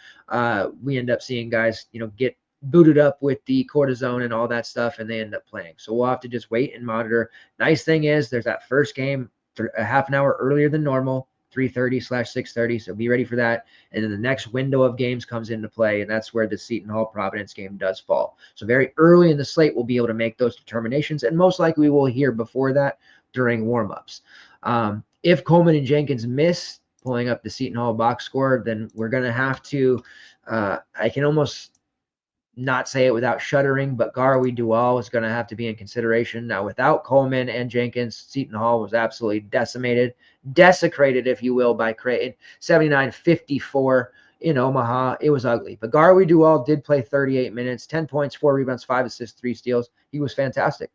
we end up seeing guys, get booted up with the cortisone and all that stuff, and they end up playing. So we'll have to just wait and monitor. Nice thing is there's that first game a half an hour earlier than normal, 3:30/6:30. So be ready for that. And then the next window of games comes into play, and that's where the Seton Hall Providence game does fall. So very early in the slate, we'll be able to make those determinations, and most likely we will hear before that during warmups. If Coleman and Jenkins miss, pulling up the Seton Hall box score, then we're going to have to, I can almost not say it without shuddering, but Garwi Dual is going to have to be in consideration. Now, without Coleman and Jenkins, Seton Hall was absolutely desecrated, if you will, by Creighton. 79-54 in Omaha. It was ugly. But Garwi Dual did play 38 minutes, 10 points, 4 rebounds, 5 assists, 3 steals. He was fantastic.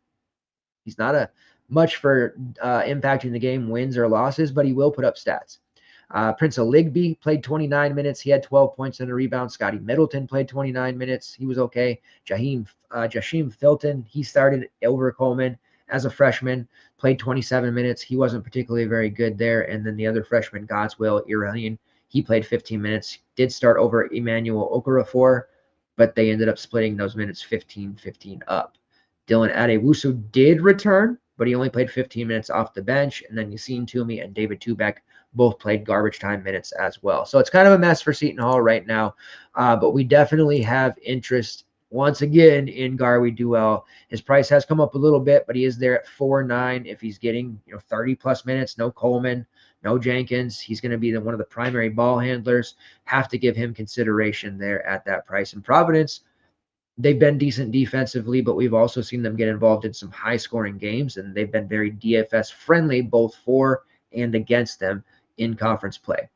He's not much for impacting the game, wins or losses, but he will put up stats. Prince Aligby played 29 minutes. He had 12 points and a rebound. Scotty Middleton played 29 minutes. He was okay. Jashim Filton, he started over Coleman as a freshman, played 27 minutes. He wasn't particularly very good there. And then the other freshman, Godswill Iranian, he played 15 minutes, did start over Emmanuel Okafor, but they ended up splitting those minutes 15-15 up. Dylan Adewusu did return, but he only played 15 minutes off the bench. And then Yassine Toomey and David Tubeck both played garbage time minutes as well. So it's kind of a mess for Seton Hall right now, but we definitely have interest once again in Garwi Duell. His price has come up a little bit, but he is there at 4.9. If he's getting 30 plus minutes, no Coleman, no Jenkins, he's going to be one of the primary ball handlers. Have to give him consideration there at that price. And Providence, they've been decent defensively, but we've also seen them get involved in some high-scoring games, and they've been very DFS friendly, both for and against them in conference play.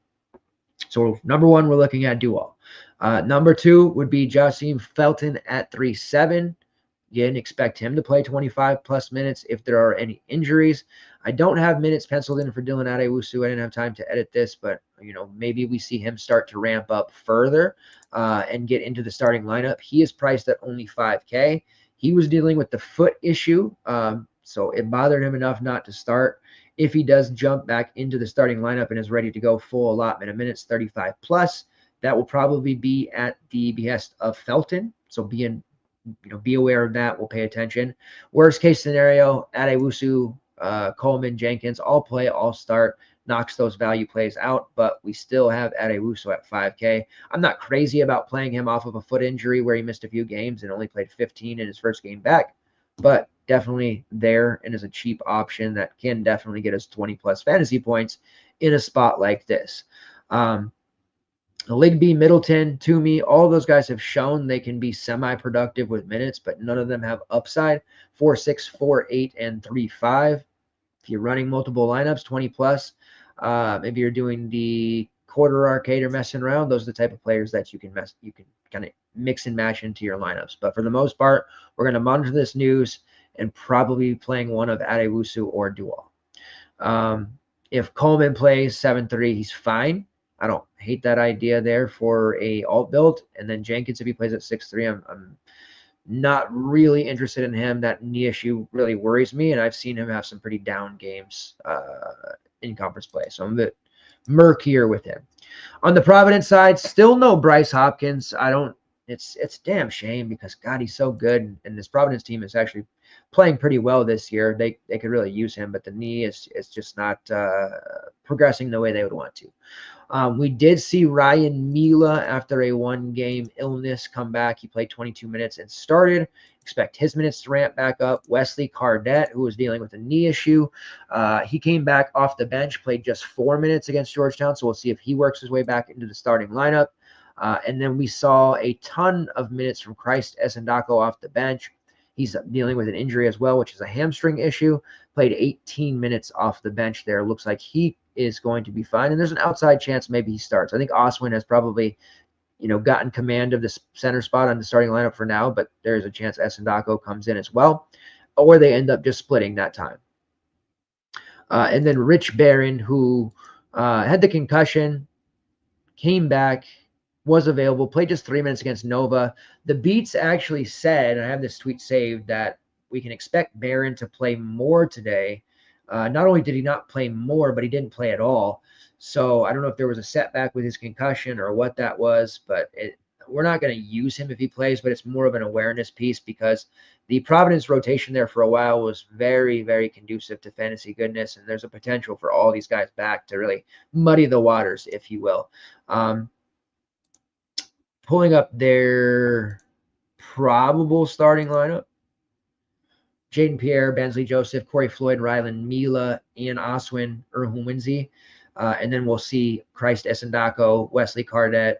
So number one, we're looking at Duell. Number two would be Jashim Felton at 3.7. Again, expect him to play 25 plus minutes if there are any injuries. I don't have minutes penciled in for Dylan Adewusu. I didn't have time to edit this, but maybe we see him start to ramp up further and get into the starting lineup. He is priced at only $5K. He was dealing with the foot issue, so it bothered him enough not to start. If he does jump back into the starting lineup and is ready to go full allotment of minutes, 35 plus, that will probably be at the behest of Felton. So be aware of that. We'll pay attention. Worst case scenario, Adewusu, Coleman, Jenkins, all play, all start, knocks those value plays out, but we still have Adewusu at 5K. I'm not crazy about playing him off of a foot injury where he missed a few games and only played 15 in his first game back, but definitely there and is a cheap option that can definitely get us 20 plus fantasy points in a spot like this. Ligby, Middleton, Toomey, all those guys have shown they can be semi-productive with minutes, but none of them have upside. 4.6, 4.8, and 3.5. If you're running multiple lineups, 20 plus, maybe you're doing the quarter arcade or messing around, those are the type of players that you can kind of mix and match into your lineups. But for the most part, we're going to monitor this news and probably playing one of Adewusu or Duell. If Coleman plays 7.3, he's fine. I don't hate that idea there for a alt build. And then Jenkins, if he plays at 6.3, I'm not really interested in him. That knee issue really worries me, and I've seen him have some pretty down games in conference play. So I'm a bit murkier with him. On the Providence side, still no Bryce Hopkins. It's a damn shame because, God, he's so good. And this Providence team is actually playing pretty well this year. They could really use him, but the knee is just not progressing the way they would want to. We did see Ryan Mila after a one-game illness come back. He played 22 minutes and started. Expect his minutes to ramp back up. Wesley Cardette, who was dealing with a knee issue, he came back off the bench, played just 4 minutes against Georgetown, so we'll see if he works his way back into the starting lineup. And then we saw a ton of minutes from Christ Esendako off the bench. He's dealing with an injury as well, which is a hamstring issue. Played 18 minutes off the bench there. Looks like he is going to be fine. And there's an outside chance maybe he starts. I think Oswin has probably, gotten command of the center spot on the starting lineup for now, but there's a chance Esendako comes in as well, or they end up just splitting that time. And then Rich Barron, who had the concussion, came back, was available, played just 3 minutes against Nova. The Beats actually said, and I have this tweet saved, that we can expect Barron to play more today. Not only did he not play more, but he didn't play at all. So I don't know if there was a setback with his concussion or what that was, but we're not going to use him if he plays, but it's more of an awareness piece because the Providence rotation there for a while was very, very conducive to fantasy goodness, and there's a potential for all these guys back to really muddy the waters, if you will. Pulling up their probable starting lineup: Jaden Pierre, Bensley Joseph, Corey Floyd, Rylan Mila, Ian Oswin, Erhunwinzi. And then we'll see Christ Esendako, Wesley Cardette,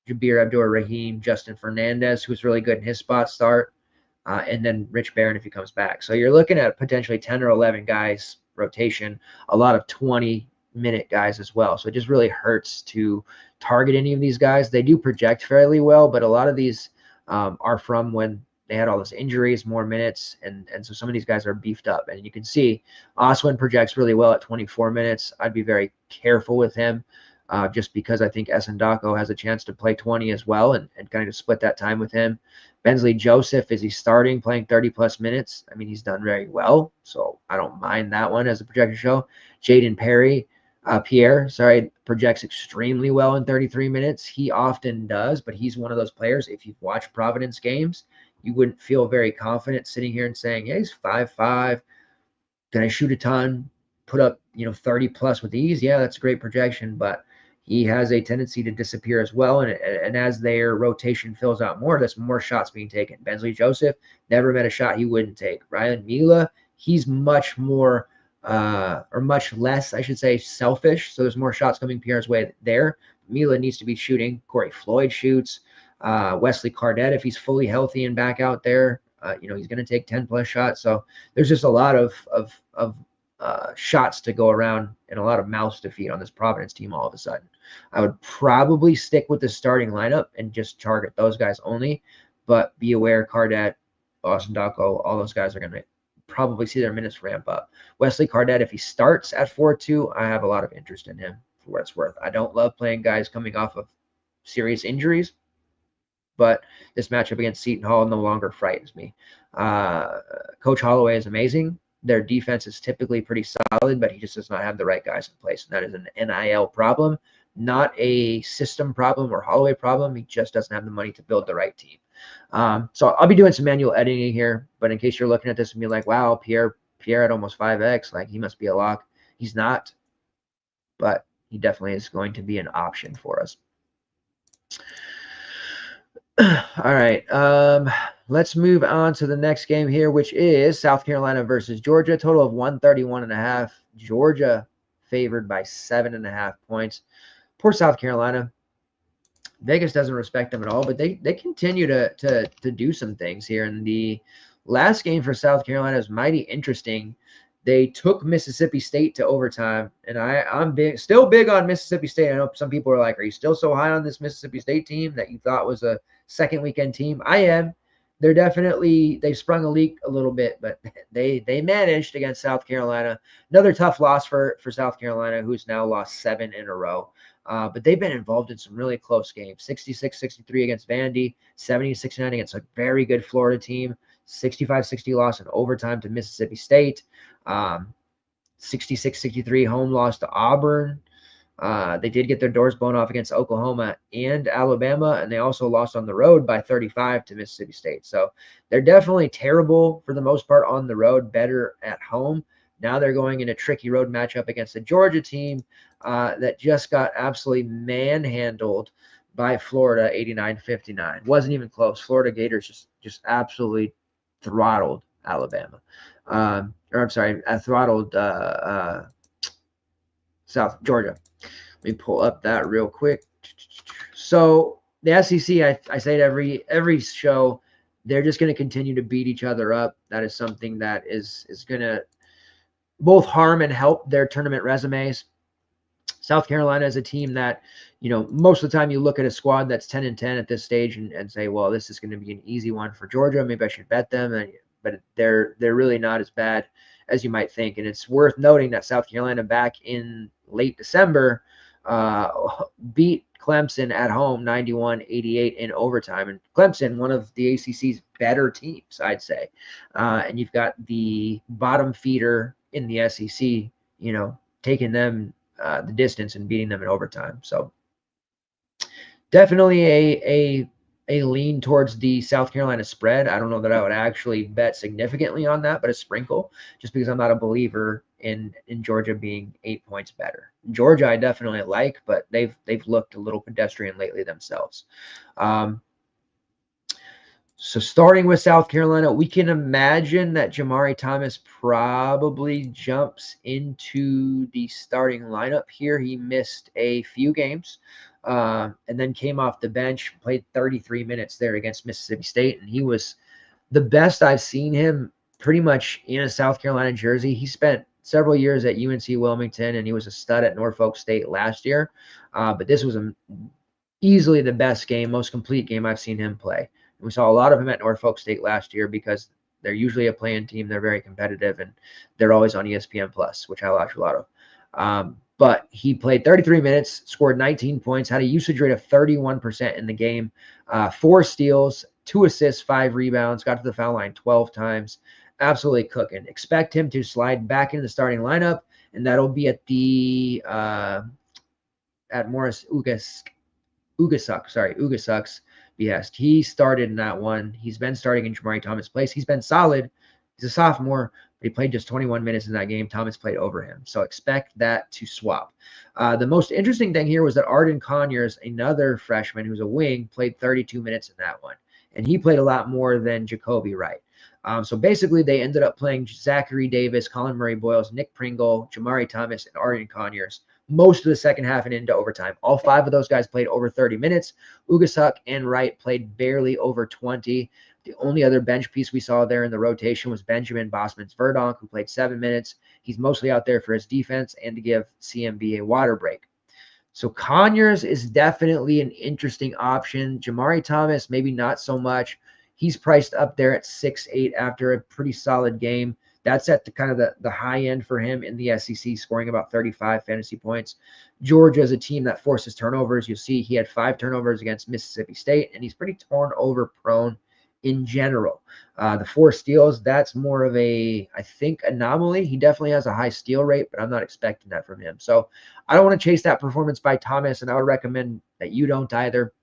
Jabir Abdur-Rahim, Justin Fernandez, who's really good in his spot start, and then Rich Barron if he comes back. So you're looking at potentially 10 or 11 guys rotation, a lot of 20-minute guys as well. So it just really hurts to target any of these guys. They do project fairly well, but a lot of these are from when they had all those injuries, more minutes, and so some of these guys are beefed up. And you can see Oswin projects really well at 24 minutes. I'd be very careful with him just because I think Esendako has a chance to play 20 as well and kind of split that time with him. Bensley Joseph, is he starting, playing 30-plus minutes? I mean, he's done very well, so I don't mind that one as a projection show. Jaden Pierre, projects extremely well in 33 minutes. He often does, but he's one of those players, if you've watched Providence games, you wouldn't feel very confident sitting here and saying, yeah, he's 5'5", going to shoot a ton, put up 30-plus with ease. Yeah, that's a great projection, but he has a tendency to disappear as well. And as their rotation fills out more, there's more shots being taken. Bensley Joseph never met a shot he wouldn't take. Ryan Mila, he's much more or much less, I should say, selfish. So there's more shots coming Pierre's way there. Mila needs to be shooting. Corey Floyd shoots. Wesley Cardette, if he's fully healthy and back out there, he's going to take 10-plus shots. So there's just a lot of shots to go around and a lot of mouths to feed on this Providence team all of a sudden. I would probably stick with the starting lineup and just target those guys only, but be aware Cardette, Austin Dacko, all those guys are going to probably see their minutes ramp up. Wesley Cardette, if he starts at 4-2, I have a lot of interest in him for what it's worth. I don't love playing guys coming off of serious injuries, but this matchup against Seton Hall no longer frightens me. Coach Holloway is amazing. Their defense is typically pretty solid, but he just does not have the right guys in place. And that is an NIL problem, not a system problem or Holloway problem. He just doesn't have the money to build the right team. So I'll be doing some manual editing here, but in case you're looking at this and be like, wow, Pierre at almost 5X, like he must be a lock. He's not, but he definitely is going to be an option for us. All right, let's move on to the next game here, which is South Carolina versus Georgia. Total of 131.5. Georgia favored by 7.5 points. Poor South Carolina. Vegas doesn't respect them at all, but they continue to do some things here. And the last game for South Carolina is mighty interesting. They took Mississippi State to overtime, and I'm still big on Mississippi State. I know some people are like, are you still so high on this Mississippi State team that you thought was a second weekend team? I am. They sprung a leak a little bit, but they managed against South Carolina. Another tough loss for South Carolina, who's now lost 7 in a row. But they've been involved in some really close games. 66-63 against Vandy, 70-69 against a very good Florida team, 65-60 loss in overtime to Mississippi State, 66-63 home loss to Auburn. They did get their doors blown off against Oklahoma and Alabama, and they also lost on the road by 35 to Mississippi State. So they're definitely terrible for the most part on the road, better at home. Now they're going in a tricky road matchup against a Georgia team that just got absolutely manhandled by Florida, 89-59. Wasn't even close. Florida Gators just absolutely throttled Alabama. Throttled Georgia. Let me pull up that real quick. So the SEC, I say it every show, they're just going to continue to beat each other up. That is something that is going to both harm and help their tournament resumes. South Carolina is a team that, most of the time you look at a squad that's 10-10 at this stage and say, well, this is going to be an easy one for Georgia. Maybe I should bet them. But they're really not as bad as you might think. And it's worth noting that South Carolina back in late December beat Clemson at home 91-88 in overtime. And Clemson, one of the ACC's better teams, I'd say. And you've got the bottom feeder in the SEC, taking them the distance and beating them in overtime. So definitely a lean towards the South Carolina spread. I don't know that I would actually bet significantly on that, but a sprinkle, just because I'm not a believer in Georgia being 8 points better. Georgia I definitely like, but they've looked a little pedestrian lately themselves. So starting with South Carolina, we can imagine that Jamari Thomas probably jumps into the starting lineup here. He missed a few games and then came off the bench, played 33 minutes there against Mississippi State, and he was the best I've seen him pretty much in a South Carolina jersey. He spent several years at UNC Wilmington, and he was a stud at Norfolk State last year. But this was easily the best game, most complete game I've seen him play. We saw a lot of him at Norfolk State last year because they're usually a playing team. They're very competitive, and they're always on ESPN Plus, which I watch a lot of. But he played 33 minutes, scored 19 points, had a usage rate of 31% in the game, 4 steals, 2 assists, 5 rebounds, got to the foul line 12 times. Absolutely cooking. Expect him to slide back into the starting lineup, and that'll be at the at Morris Ugasuk's behest. He started in that one. He's been starting in Jamari Thomas' place. He's been solid. He's a sophomore, but he played just 21 minutes in that game. Thomas played over him. So expect that to swap. The most interesting thing here was that Arden Conyers, another freshman who's a wing, played 32 minutes in that one. And he played a lot more than Jacoby Wright. So basically, they ended up playing Zachary Davis, Colin Murray-Boyles, Nick Pringle, Jamari Thomas, and Arden Conyers most of the second half and into overtime. All 5 of those guys played over 30 minutes. Ugasuk and Wright played barely over 20. The only other bench piece we saw there in the rotation was Benjamin Bosmans-Verdonk, who played 7 minutes. He's mostly out there for his defense and to give CMB a water break. So Conyers is definitely an interesting option. Jamari Thomas, maybe not so much. He's priced up there at 6'8" after a pretty solid game. That's at the kind of the high end for him in the SEC, scoring about 35 fantasy points. Georgia is a team that forces turnovers. You'll see he had 5 turnovers against Mississippi State, and he's pretty turnover prone in general. The 4 steals, that's more of a, I think, anomaly. He definitely has a high steal rate, but I'm not expecting that from him. So I don't want to chase that performance by Thomas, and I would recommend that you don't either.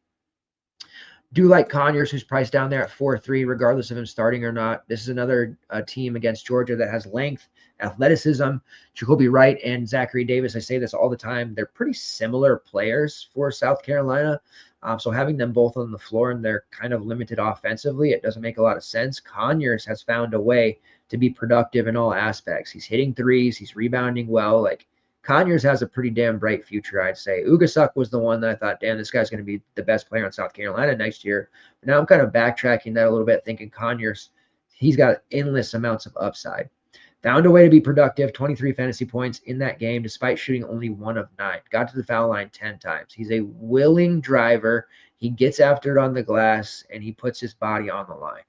Do like Conyers, who's priced down there at 4.3, regardless of him starting or not. This is another team against Georgia that has length, athleticism. Jacoby Wright and Zachary Davis, I say this all the time, they're pretty similar players for South Carolina. So having them both on the floor and they're kind of limited offensively, it doesn't make a lot of sense. Conyers has found a way to be productive in all aspects. He's hitting threes. He's rebounding well. Like, Conyers has a pretty damn bright future, I'd say. Ugasuk was the one that I thought, damn, this guy's going to be the best player in South Carolina next year. But now I'm kind of backtracking that a little bit, thinking Conyers, he's got endless amounts of upside. Found a way to be productive, 23 fantasy points in that game, despite shooting only 1 of 9. Got to the foul line 10 times. He's a willing driver. He gets after it on the glass, and he puts his body on the line.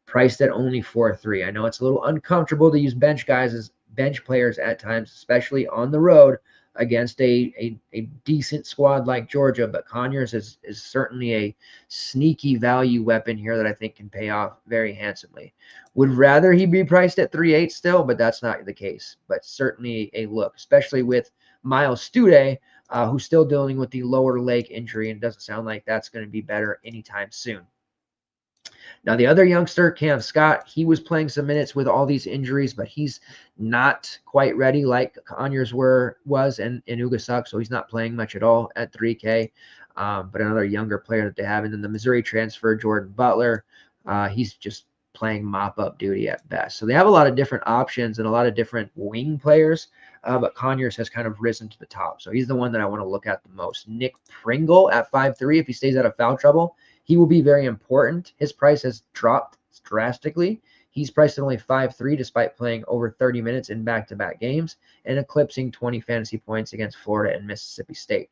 Priced at only 4.3. I know it's a little uncomfortable to use bench guys as bench players at times, especially on the road against a decent squad like Georgia, but Conyers is certainly a sneaky value weapon here that I think can pay off very handsomely. Would rather he be priced at 3.8 still, but that's not the case. But certainly a look, especially with Miles Stude, who's still dealing with the lower leg injury, and doesn't sound like that's going to be better anytime soon. Now, the other youngster, Cam Scott, he was playing some minutes with all these injuries, but he's not quite ready like Conyers was and Ugasuk, so he's not playing much at all at 3K. But another younger player that they have. And then the Missouri transfer, Jordan Butler, he's just playing mop-up duty at best. So they have a lot of different options and a lot of different wing players, but Conyers has kind of risen to the top. So he's the one that I want to look at the most. Nick Pringle at 5'3", if he stays out of foul trouble, he will be very important. His price has dropped drastically. He's priced at only 5.3 despite playing over 30 minutes in back-to-back games and eclipsing 20 fantasy points against Florida and Mississippi State.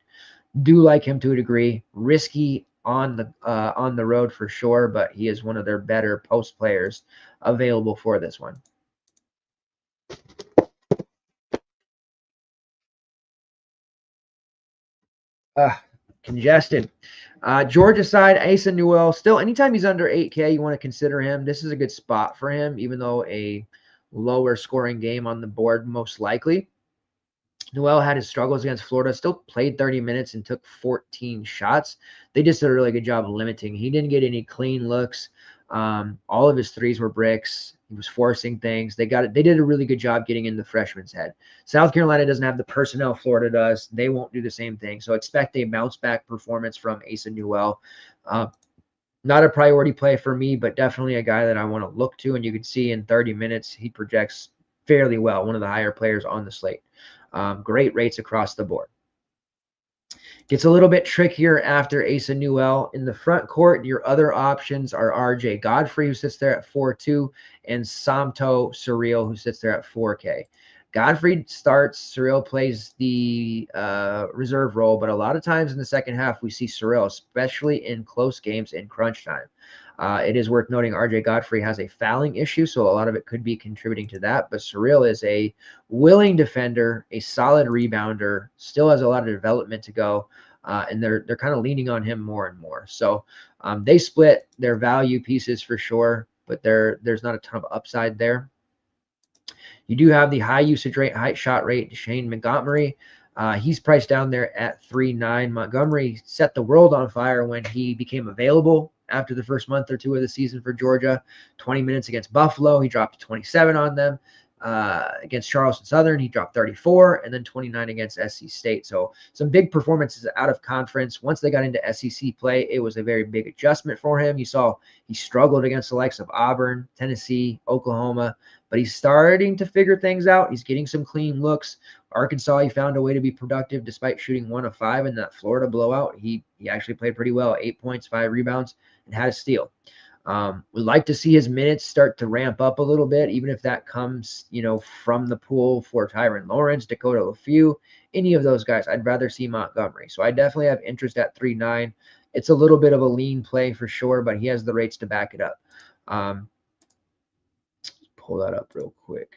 Do like him to a degree. Risky on the road for sure, but he is one of their better post players available for this one. Congested. Georgia side, Asa Newell. Still, anytime he's under 8K, you want to consider him. This is a good spot for him, even though a lower scoring game on the board most likely. Newell had his struggles against Florida, still played 30 minutes and took 14 shots. They just did a really good job of limiting. He didn't get any clean looks. All of his threes were bricks. He was forcing things. They did a really good job getting in the freshman's head. South Carolina doesn't have the personnel Florida does. They won't do the same thing. So expect a bounce back performance from Asa Newell. Not a priority play for me, but definitely a guy that I want to look to. And you can see in 30 minutes, he projects fairly well. One of the higher players on the slate. Great rates across the board. Gets a little bit trickier after Asa Newell. In the front court, your other options are RJ Godfrey, who sits there at 4.2, and Somto Surreal, who sits there at 4K. Godfrey starts, Surreal plays the reserve role, but a lot of times in the second half, we see Surreal, especially in close games in crunch time. It is worth noting RJ Godfrey has a fouling issue, so a lot of it could be contributing to that. But Surreal is a willing defender, a solid rebounder, still has a lot of development to go, and they're kind of leaning on him more and more. So they split their value pieces for sure, but there's not a ton of upside there. You do have the high usage rate, high shot rate, Shane Montgomery. He's priced down there at 3.9. Montgomery set the world on fire when he became available after the first month or two of the season for Georgia. 20 minutes against Buffalo, he dropped 27 on them. Against Charleston Southern, he dropped 34, and then 29 against SC State. So some big performances out of conference. Once they got into SEC play, it was a very big adjustment for him. You saw he struggled against the likes of Auburn, Tennessee, Oklahoma, but he's starting to figure things out. He's getting some clean looks. Arkansas, he found a way to be productive despite shooting 1 of 5 in that Florida blowout. He actually played pretty well, 8 points, 5 rebounds, and had a steal. We'd like to see his minutes start to ramp up a little bit, even if that comes, from the pool for Tyron Lawrence, Dakota LaFew, any of those guys. I'd rather see Montgomery. So I definitely have interest at 3.9. It's a little bit of a lean play for sure, but he has the rates to back it up. Pull that up real quick.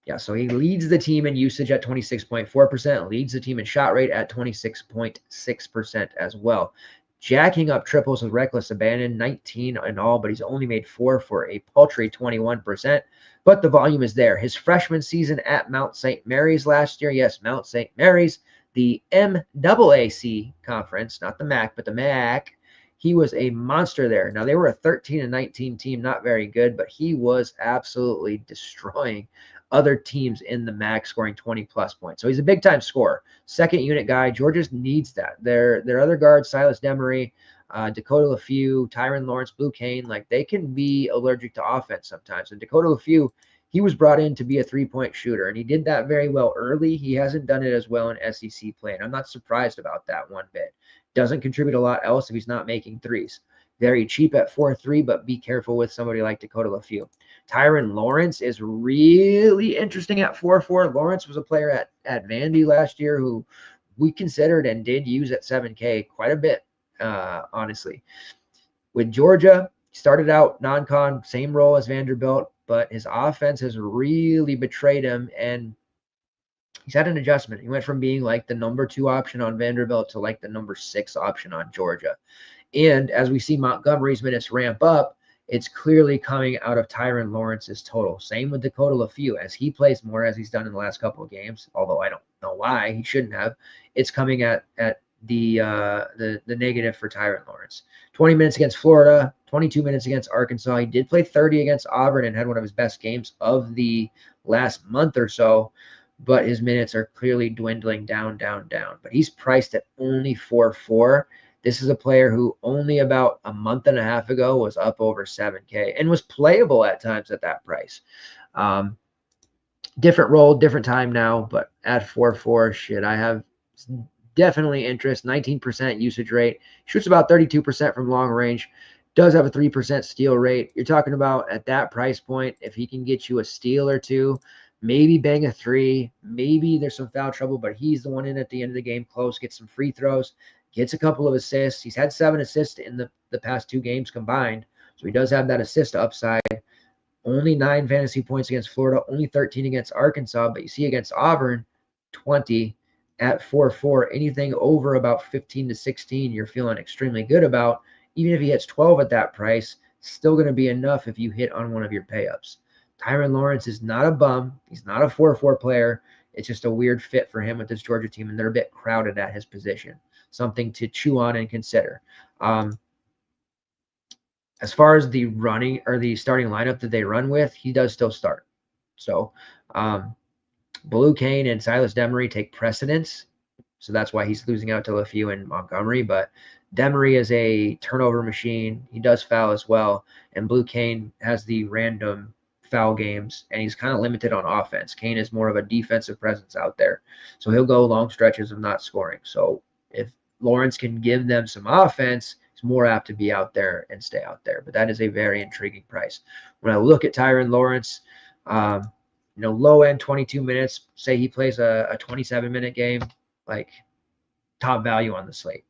Yeah, so he leads the team in usage at 26.4%, leads the team in shot rate at 26.6% as well. Jacking up triples with reckless abandon, 19 in all, but he's only made 4 for a paltry 21%. But the volume is there. His freshman season at Mount St. Mary's last year, yes, Mount St. Mary's, the MAAC conference, not the MAC, but the MAC, he was a monster there. Now, they were a 13-19 team, not very good, but he was absolutely destroying other teams in the MAC, scoring 20-plus points. So he's a big-time scorer. Second unit guy. Georgia needs that. Their other guards, Silas Demery, Dakota LaFew, Tyron Lawrence, Blue Kane, they can be allergic to offense sometimes. And Dakota LaFew, he was brought in to be a three-point shooter, and he did that very well early. He hasn't done it as well in SEC play, and I'm not surprised about that one bit. Doesn't contribute a lot else if he's not making threes. Very cheap at 4.3, but be careful with somebody like Dakota LaFew. Tyron Lawrence is really interesting at 4.4. Lawrence was a player at Vandy last year who we considered and did use at 7K quite a bit, honestly. With Georgia, started out non-con, same role as Vanderbilt, but his offense has really betrayed him, and he's had an adjustment. He went from being the number 2 option on Vanderbilt to the number 6 option on Georgia. And as we see Montgomery's minutes ramp up, it's clearly coming out of Tyron Lawrence's total. Same with Dakota LaFew. As he plays more, as he's done in the last couple of games, although I don't know why he shouldn't have, it's coming at the negative for Tyron Lawrence. 20 minutes against Florida, 22 minutes against Arkansas. He did play 30 against Auburn and had one of his best games of the last month or so, but his minutes are clearly dwindling down. But he's priced at only 4.4. This is a player who only about a month and a half ago was up over 7K and was playable at times at that price. Different role, different time now, but at 4.4, I have definitely interest. 19% usage rate. Shoots about 32% from long range. Does have a 3% steal rate. You're talking about at that price point, if he can get you a steal or two, maybe bang a 3, maybe there's some foul trouble, but he's the one in at the end of the game close, gets some free throws, gets a couple of assists. He's had 7 assists in the past 2 games combined, so he does have that assist upside. Only 9 fantasy points against Florida, only 13 against Arkansas, but you see against Auburn, 20 at 4.4. Anything over about 15 to 16, you're feeling extremely good about. Even if he hits 12 at that price, still going to be enough if you hit on one of your pay-ups. Tyron Lawrence is not a bum. He's not a 4.4 player. It's just a weird fit for him with this Georgia team, and they're a bit crowded at his position. Something to chew on and consider. As far as the running or the starting lineup that they run with, he does still start. So Blue Kane and Silas Demery take precedence. So that's why he's losing out to LaFew and Montgomery. But Demery is a turnover machine. He does foul as well. And Blue Kane has the random foul games, and he's kind of limited on offense. Kane is more of a defensive presence out there. So he'll go long stretches of not scoring. So if Lawrence can give them some offense, he's more apt to be out there and stay out there. But that is a very intriguing price. When I look at Tyron Lawrence, low end 22 minutes, say he plays a 27-minute game, top value on the slate.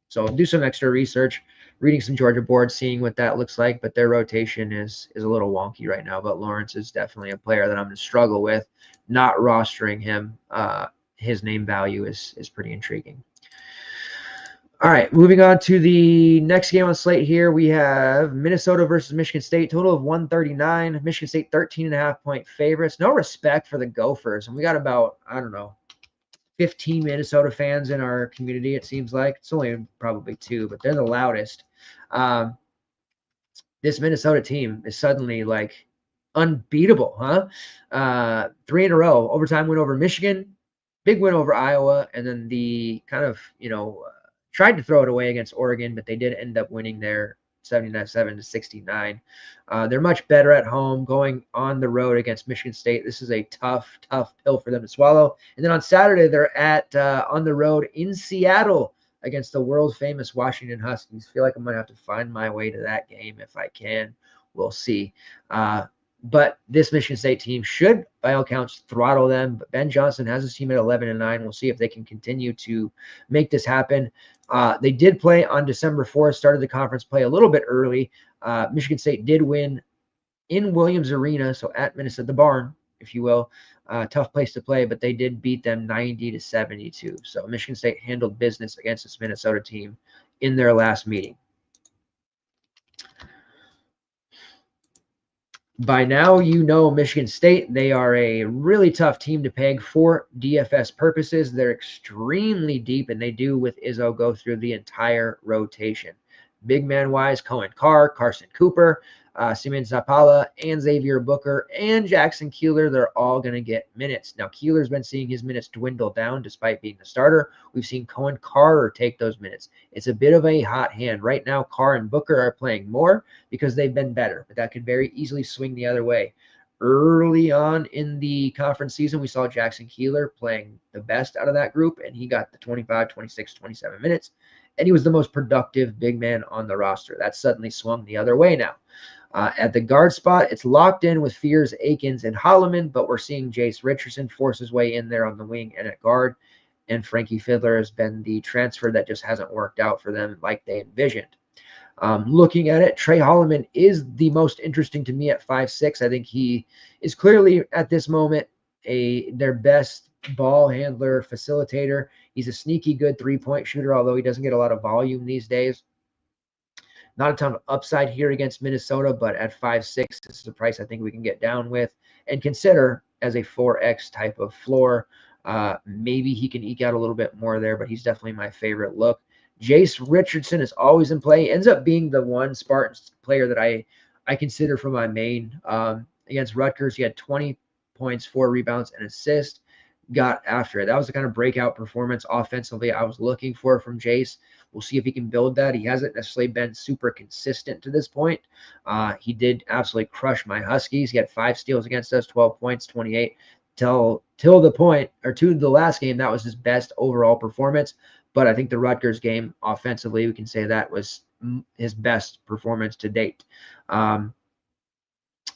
So do some extra research. reading some Georgia boards, seeing what that looks like, but their rotation is a little wonky right now. But Lawrence is definitely a player that I'm going to struggle with not rostering him. His name value is pretty intriguing. All right, moving on to the next game on slate here. We have Minnesota versus Michigan State, total of 139. Michigan State 13.5-point favorites. No respect for the Gophers. And we got about, I don't know, 15 Minnesota fans in our community, it seems like. It's only probably 2, but they're the loudest. This Minnesota team is suddenly like unbeatable, huh? 3 in a row. Overtime win over Michigan, big win over Iowa, and then the kind of, tried to throw it away against Oregon, but they did end up winning their 79-69. They're much better at home. Going on the road against Michigan State, this is a tough pill for them to swallow. And then on Saturday, they're at on the road in Seattle against the world-famous Washington Huskies. Feel like I'm going to have to find my way to that game if I can. We'll see. But this Michigan State team should, by all counts, throttle them. But Ben Johnson has his team at 11-9. We'll see if they can continue to make this happen. They did play on December 4th, started the conference play a little bit early. Michigan State did win in Williams Arena, so at Minnesota, the barn, if you will. Tough place to play, but they did beat them 90-72. So Michigan State handled business against this Minnesota team in their last meeting. By now, you know Michigan State. They are a really tough team to peg for DFS purposes. They're extremely deep, and they do, with Izzo, go through the entire rotation. Big man-wise, Cohen Carr, Carson Cooper, Simeon Zapala, and Xavier Booker, and Jackson Keeler, they're all going to get minutes. Now, Keeler's been seeing his minutes dwindle down despite being the starter. We've seen Cohen Carr take those minutes. It's a bit of a hot hand. Right now, Carr and Booker are playing more because they've been better, but that could very easily swing the other way. Early on in the conference season, we saw Jackson Keeler playing the best out of that group, and he got the 25, 26, 27 minutes, and he was the most productive big man on the roster. That suddenly swung the other way now. At the guard spot, it's locked in with Fears, Akins, and Holloman, but we're seeing Jace Richardson force his way in there on the wing and at guard, and Frankie Fiddler has been the transfer that just hasn't worked out for them like they envisioned. Looking at it, Trey Holloman is the most interesting to me at 5'6". I think he is clearly at this moment their best ball handler, facilitator. He's a sneaky good three-point shooter, although he doesn't get a lot of volume these days. Not a ton of upside here against Minnesota, but at 5'6", this is a price I think we can get down with and consider as a 4X type of floor. Maybe he can eke out a little bit more there, but he's definitely my favorite look. Jace Richardson is always in play. Ends up being the one Spartans player that I consider for my main. Against Rutgers, he had 20 points, 4 rebounds, and assist. Got after it. That was the kind of breakout performance offensively I was looking for from Jace. We'll see if he can build that. He hasn't necessarily been super consistent to this point. He did absolutely crush my Huskies. He had 5 steals against us, 12 points, 28. Till the point, or to the last game, that was his best overall performance. But I think the Rutgers game, offensively, we can say that was his best performance to date.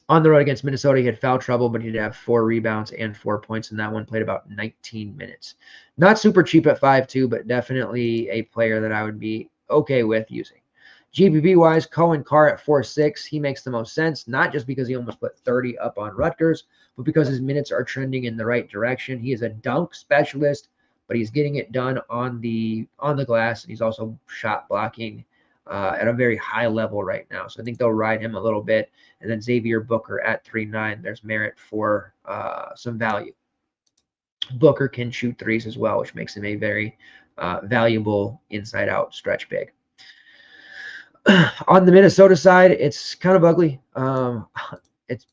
On the road against Minnesota, he had foul trouble, but he did have 4 rebounds and 4 points in that one. Played about 19 minutes. Not super cheap at 5'2", but definitely a player that I would be okay with using. GPP-wise, Cohen Carr at 4'6". He makes the most sense, not just because he almost put 30 up on Rutgers, but because his minutes are trending in the right direction. He is a dunk specialist, but he's getting it done on the glass, and he's also shot blocking at a very high level right now. So I think they'll ride him a little bit. And then Xavier Booker at 3'9". There's merit for some value. Booker can shoot threes as well, which makes him a very valuable inside-out stretch big. On the Minnesota side, it's kind of ugly. It's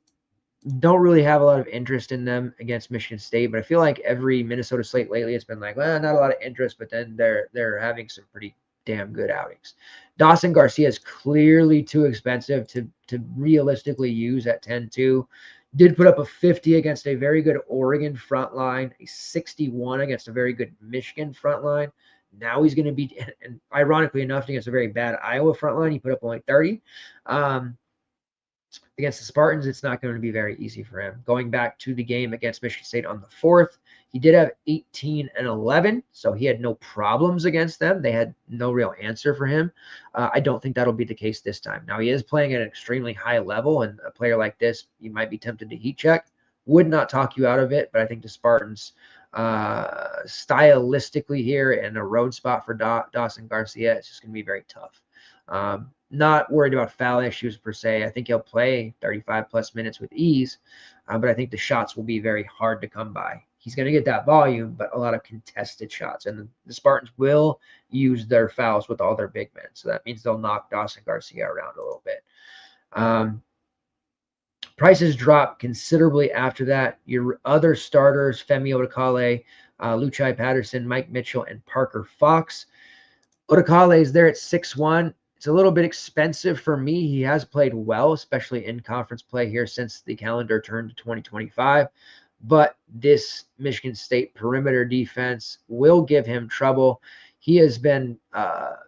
don't really have a lot of interest in them against Michigan State, but I feel like every Minnesota slate lately, it's been like, well, not a lot of interest, but then they're having some pretty damn good outings. Dawson Garcia is clearly too expensive to realistically use at 10-2. Did put up a 50 against a very good Oregon front line, a 61 against a very good Michigan front line. Now he's going to be, and ironically enough, against a very bad Iowa front line, he put up only 30. Against the Spartans, it's not going to be very easy for him. Going back to the game against Michigan State on the 4th, he did have 18 and 11, so he had no problems against them. They had no real answer for him. I don't think that'll be the case this time. Now, he is playing at an extremely high level, and a player like this, you might be tempted to heat check. Would not talk you out of it, but I think the Spartans stylistically here and a road spot for Dawson Garcia, it's just going to be very tough. Not worried about foul issues per se. I think he'll play 35 plus minutes with ease, but I think the shots will be very hard to come by. He's going to get that volume, but a lot of contested shots. And the Spartans will use their fouls with all their big men. So that means they'll knock Dawson Garcia around a little bit. Prices drop considerably after that. Your other starters, Femi Odekale, Luchai Patterson, Mike Mitchell, and Parker Fox. Odekale is there at 6-1. It's a little bit expensive for me. He has played well, especially in conference play here since the calendar turned to 2025. But this Michigan State perimeter defense will give him trouble. He has been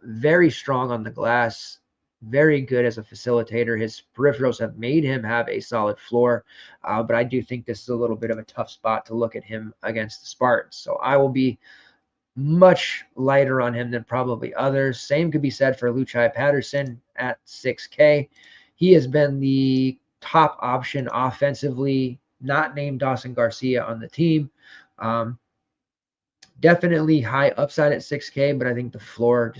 very strong on the glass, very good as a facilitator. His peripherals have made him have a solid floor. But I do think this is a little bit of a tough spot to look at him against the Spartans. So I will be much lighter on him than probably others. Same could be said for Luchai Patterson at 6K. He has been the top option offensively, not named Dawson Garcia on the team. Definitely high upside at 6K, but I think the floor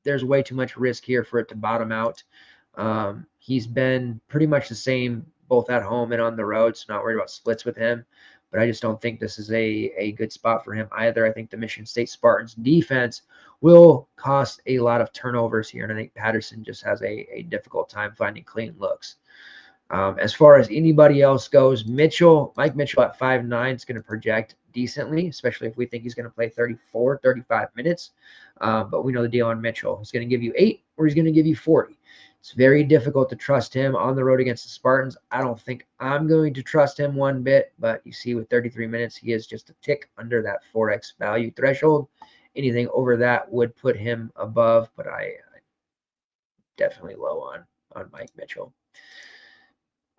there's way too much risk here for it to bottom out. He's been pretty much the same both at home and on the road, so not worried about splits with him. But I just don't think this is a good spot for him either. I think the Michigan State Spartans defense will cost a lot of turnovers here, and I think Patterson just has a difficult time finding clean looks. As far as anybody else goes, Mike Mitchell at 5'9" is going to project decently, especially if we think he's going to play 34, 35 minutes. But we know the deal on Mitchell. He's going to give you 8 or he's going to give you 40. It's very difficult to trust him on the road against the Spartans. I don't think I'm going to trust him one bit, but you see with 33 minutes, he is just a tick under that 4x value threshold. Anything over that would put him above, but I definitely low on Mike Mitchell.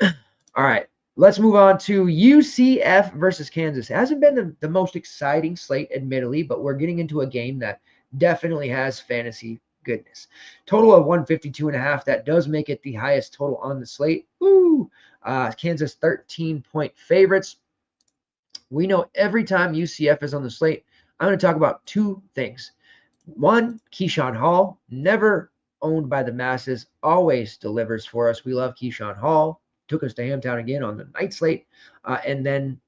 All right, let's move on to UCF versus Kansas. It hasn't been the most exciting slate, admittedly, but we're getting into a game that definitely has fantasy goodness. Total of 152.5. That does make it the highest total on the slate. Woo! Kansas 13-point favorites. We know every time UCF is on the slate, I'm going to talk about 2 things. One, Keyshawn Hall, never owned by the masses, always delivers for us. We love Keyshawn Hall. Took us to Hamtown again on the night slate. And then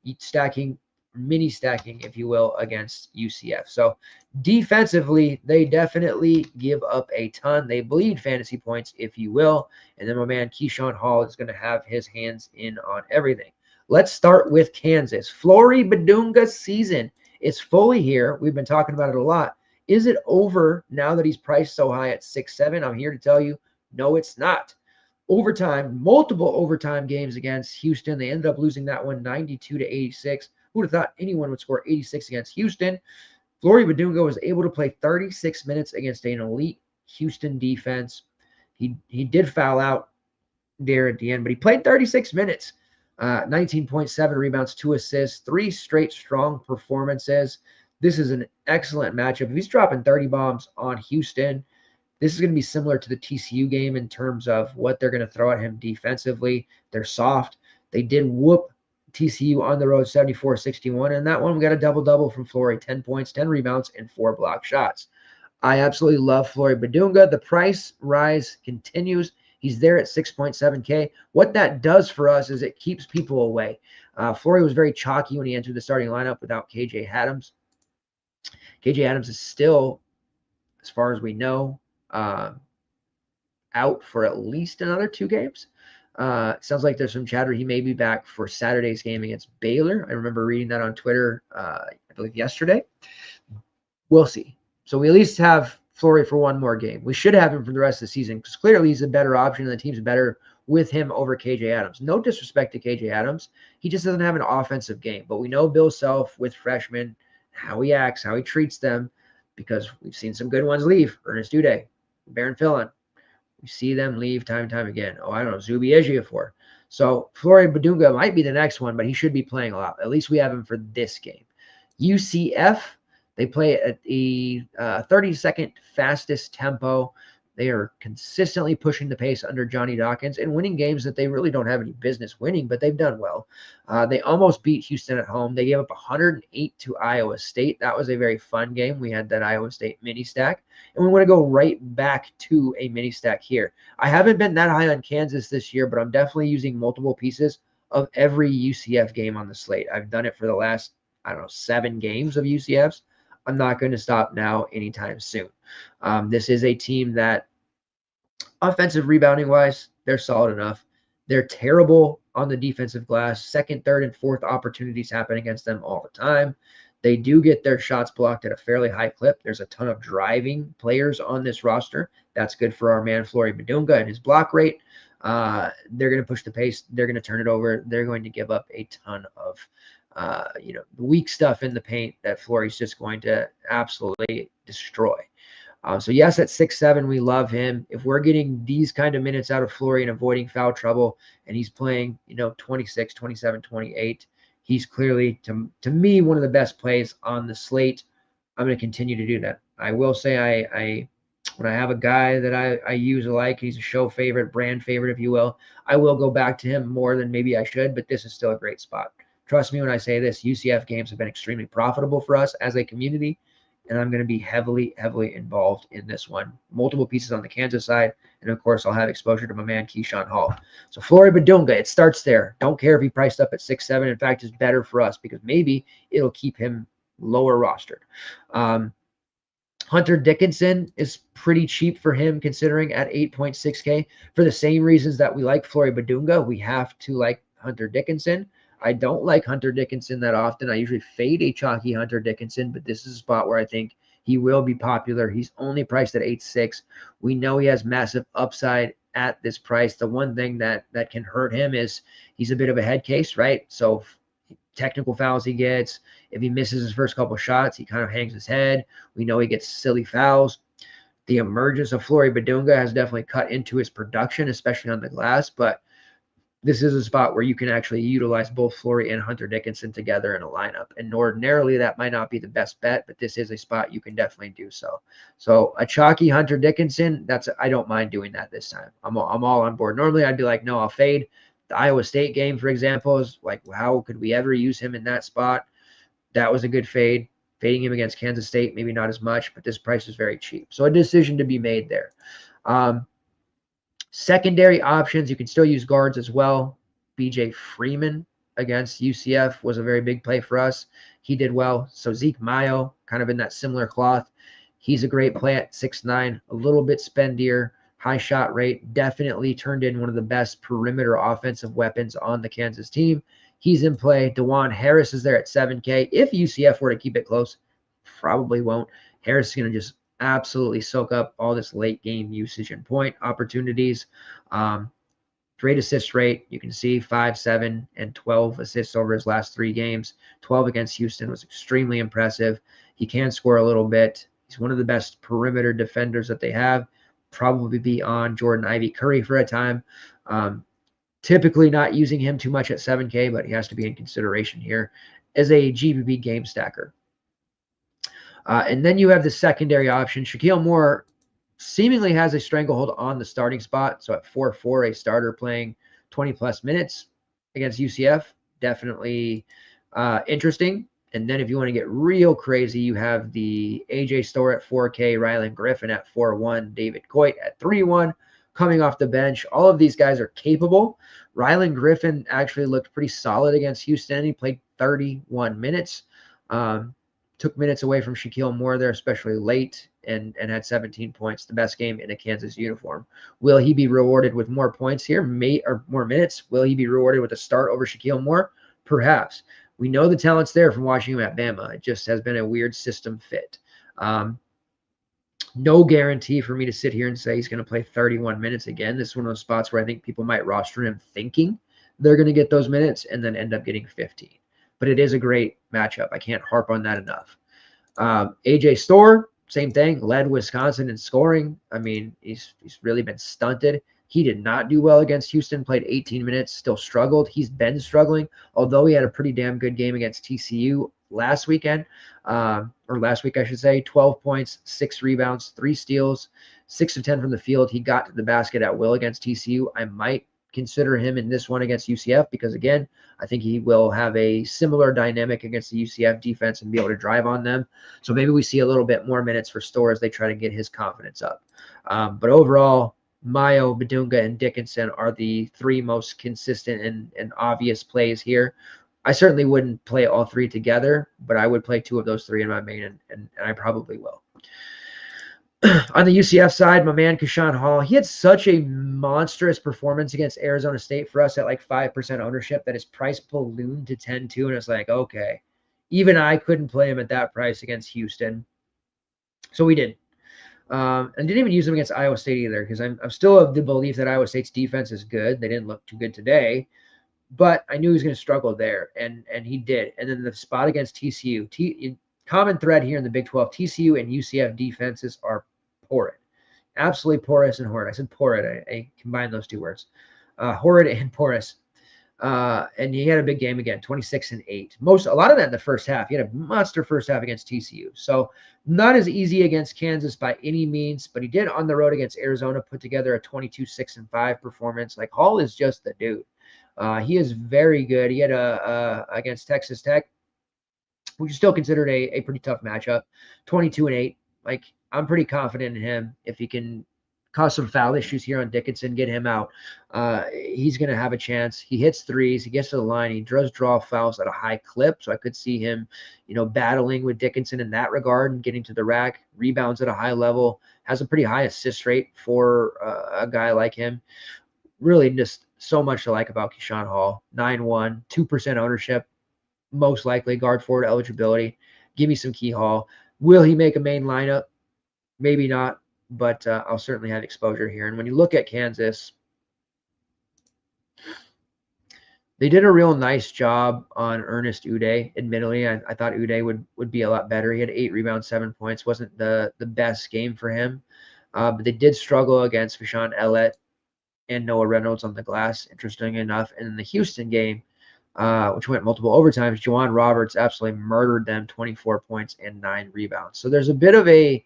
mini stacking, if you will, against UCF. So defensively, they definitely give up a ton. They bleed fantasy points, if you will. And then my man Keyshawn Hall is going to have his hands in on everything. Let's start with Kansas. Flory Badunga season is fully here. We've been talking about it a lot. Is it over now that he's priced so high at 6-7? I'm here to tell you, no, it's not. Overtime, multiple overtime games against Houston. They ended up losing that one 92-86. Who would have thought anyone would score 86 against Houston? Flory Badunga was able to play 36 minutes against an elite Houston defense. He did foul out there at the end, but he played 36 minutes. 19.7 rebounds, 2 assists, 3 straight strong performances. This is an excellent matchup. If he's dropping 30 bombs on Houston, this is going to be similar to the TCU game in terms of what they're going to throw at him defensively. They're soft. They did whoop TCU on the road 74-61. And that one, we got a double-double from Flory, 10 points, 10 rebounds, and 4 block shots. I absolutely love Flory Badunga. The price rise continues. He's there at 6.7K. What that does for us is it keeps people away. Flory was very chalky when he entered the starting lineup without KJ Adams. KJ Adams is still, as far as we know, out for at least another 2 games. Sounds like there's some chatter he may be back for Saturday's game against Baylor. I remember reading that on Twitter, I believe yesterday. We'll see. So we at least have Flory for one more game. We should have him for the rest of the season because clearly he's a better option and the team's better with him over KJ Adams. No disrespect to KJ Adams. He just doesn't have an offensive game. But we know Bill Self with freshmen, how he acts, how he treats them, because we've seen some good ones leave. Ernest Uday, Baron Fillon. We see them leave time and time again. Oh, I don't know, Zubi Ejiofor. So Flory Badunga might be the next one, but he should be playing a lot. At least we have him for this game. UCF, they play at a 30-second fastest tempo. They are consistently pushing the pace under Johnny Dawkins and winning games that they really don't have any business winning, but they've done well. They almost beat Houston at home. They gave up 108 to Iowa State. That was a very fun game. We had that Iowa State mini stack, and we want to go right back to a mini stack here. I haven't been that high on Kansas this year, but I'm definitely using multiple pieces of every UCF game on the slate. I've done it for the last, I don't know, 7 games of UCFs. I'm not going to stop now anytime soon. This is a team that, offensive rebounding wise, they're solid enough. They're terrible on the defensive glass. Second, third, and fourth opportunities happen against them all the time. They do get their shots blocked at a fairly high clip. There's a ton of driving players on this roster. That's good for our man Flory Badunga and his block rate. They're going to push the pace. They're going to turn it over. They're going to give up a ton of weak stuff in the paint that Flory's just going to absolutely destroy. So yes, at 6'7", we love him. If we're getting these kind of minutes out of Flory and avoiding foul trouble, and he's playing, 26, 27, 28, he's clearly, to me, one of the best plays on the slate. I'm going to continue to do that. I will say I when I have a guy that I use alike, he's a show favorite, brand favorite, if you will, I will go back to him more than maybe I should, but this is still a great spot. Trust me when I say this, UCF games have been extremely profitable for us as a community, and I'm going to be heavily, heavily involved in this one. Multiple pieces on the Kansas side, and of course, I'll have exposure to my man, Keyshawn Hall. So Flory Badunga, it starts there. Don't care if he priced up at 6'7". In fact, it's better for us because maybe it'll keep him lower rostered. Hunter Dickinson is pretty cheap for him considering at 8.6K. For the same reasons that we like Flory Badunga, we have to like Hunter Dickinson. I don't like Hunter Dickinson that often. I usually fade a chalky Hunter Dickinson, but this is a spot where I think he will be popular. He's only priced at 8.6. We know he has massive upside at this price. The one thing that can hurt him is he's a bit of a head case, right? So technical fouls he gets, if he misses his first couple shots, he kind of hangs his head. We know he gets silly fouls. The emergence of Flory Badunga has definitely cut into his production, especially on the glass, but this is a spot where you can actually utilize both Flory and Hunter Dickinson together in a lineup. And ordinarily, that might not be the best bet, but this is a spot you can definitely do so. So a chalky Hunter Dickinson, I don't mind doing that this time. I'm all on board. Normally, I'd be like, no, I'll fade. The Iowa State game, for example, is like, how could we ever use him in that spot? That was a good fade. Fading him against Kansas State, maybe not as much, but this price is very cheap. So a decision to be made there. Secondary options, you can still use guards as well. BJ Freeman against UCF was a very big play for us. He did well. So Zeke Mayo, kind of in that similar cloth. He's a great play at 6'9", a little bit spendier, high shot rate, definitely turned in one of the best perimeter offensive weapons on the Kansas team. He's in play. DeJuan Harris is there at 7K. If UCF were to keep it close, probably won't. Harris is going to just absolutely soak up all this late game usage and point opportunities. Great assist rate. You can see 5, 7, and 12 assists over his last 3 games. 12 against Houston was extremely impressive. He can score a little bit. He's one of the best perimeter defenders that they have. Probably be on Jordan Ivy Curry for a time. Typically not using him too much at 7K, but he has to be in consideration here as a GBB game stacker. And then you have the secondary option. Shaquille Moore seemingly has a stranglehold on the starting spot. So at 4-4, a starter playing 20-plus minutes against UCF, definitely interesting. And then if you want to get real crazy, you have the AJ Store at 4K, Rylan Griffin at 4-1, David Coit at 3-1, coming off the bench. All of these guys are capable. Rylan Griffin actually looked pretty solid against Houston. He played 31 minutes. Took minutes away from Shaquille Moore there, especially late, and had 17 points, the best game in a Kansas uniform. Will he be rewarded with more points here, or more minutes? Will he be rewarded with a start over Shaquille Moore? Perhaps. We know the talent's there from watching him at Bama. It just has been a weird system fit. No guarantee for me to sit here and say he's going to play 31 minutes again. This is one of those spots where I think people might roster him thinking they're going to get those minutes and then end up getting 15. But it is a great matchup. I can't harp on that enough. AJ Store, same thing, led Wisconsin in scoring. I mean, he's really been stunted. He did not do well against Houston, played 18 minutes, still struggled. He's been struggling, although he had a pretty damn good game against TCU last weekend, or last week, I should say. 12 points, 6 rebounds, 3 steals, 6 of 10 from the field. He got to the basket at will against TCU. I might consider him in this one against UCF because, again, I think he will have a similar dynamic against the UCF defense and be able to drive on them. So maybe we see a little bit more minutes for Storr as they try to get his confidence up. But overall, Mayo, Badunga, and Dickinson are the 3 most consistent and obvious plays here. I certainly wouldn't play all 3 together, but I would play 2 of those 3 in my main, and I probably will. On the UCF side, my man Keyshawn Hall, he had such a monstrous performance against Arizona State for us at like 5% ownership that his price ballooned to 10-2, and it's like, okay, even I couldn't play him at that price against Houston. So we did. And didn't even use him against Iowa State either, because I'm still of the belief that Iowa State's defense is good. They didn't look too good today, but I knew he was going to struggle there, and he did. And then the spot against TCU, common thread here in the Big 12, TCU and UCF defenses are horrid, absolutely porous and horrid. I said horrid. I combined those 2 words, horrid and porous. And he had a big game again, 26-8. A lot of that in the first half. He had a monster first half against TCU. So not as easy against Kansas by any means, but he did on the road against Arizona put together a 22-6-5 performance. Like, Hall is just the dude. He is very good. He had against Texas Tech, which is still considered a pretty tough matchup, 22-8. Like, I'm pretty confident in him. If he can cause some foul issues here on Dickinson, get him out, he's going to have a chance. He hits threes. He gets to the line. He does draw fouls at a high clip, so I could see him, battling with Dickinson in that regard and getting to the rack. Rebounds at a high level. Has a pretty high assist rate for a guy like him. Really just so much to like about Keyshawn Hall. 9-1, 2% ownership, most likely guard forward eligibility. Give me some Key Hall. Will he make a main lineup? Maybe not, but I'll certainly have exposure here. And when you look at Kansas, they did a real nice job on Ernest Uday. Admittedly, I thought Uday would be a lot better. He had 8 rebounds, 7 points. Wasn't the best game for him, but they did struggle against Vashawn Ellett and Noah Reynolds on the glass, interesting enough. And in the Houston game, which went multiple overtimes, Juwan Roberts absolutely murdered them, 24 points and 9 rebounds. So there's a bit of a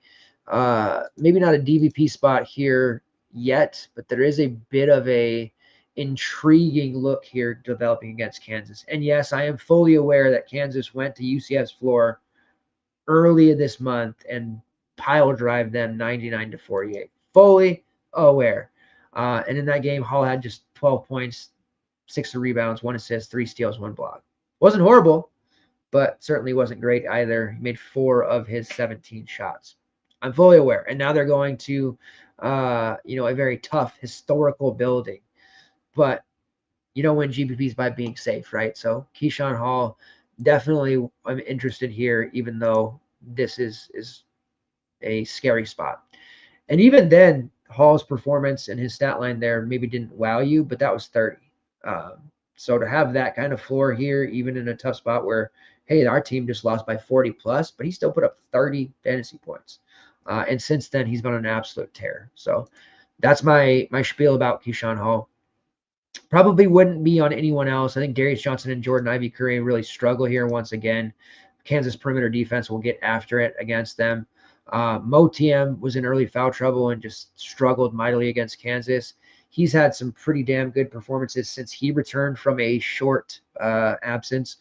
maybe not a DVP spot here yet, but there is a bit of a intriguing look here developing against Kansas. And yes, I am fully aware that Kansas went to UCF's floor early this month and pile drive them 99-48. Fully aware. And in that game, Hall had just 12 points, 6 rebounds, 1 assist, 3 steals, 1 block. Wasn't horrible, but certainly wasn't great either. He made 4 of his 17 shots. I'm fully aware. And now they're going to, a very tough historical building. But you don't win GPPs by being safe, right? So Keyshawn Hall, definitely I'm interested here, even though this is a scary spot. And even then, Hall's performance and his stat line there maybe didn't wow you, but that was 30. So to have that kind of floor here, even in a tough spot where, hey, our team just lost by 40 plus, but he still put up 30 fantasy points. And since then, he's been on an absolute tear. So that's my spiel about Keyshawn Hall. Probably wouldn't be on anyone else. I think Darius Johnson and Jordan Ivy Curry really struggle here once again. Kansas perimeter defense will get after it against them. Mo TM was in early foul trouble and just struggled mightily against Kansas. He's had some pretty damn good performances since he returned from a short absence.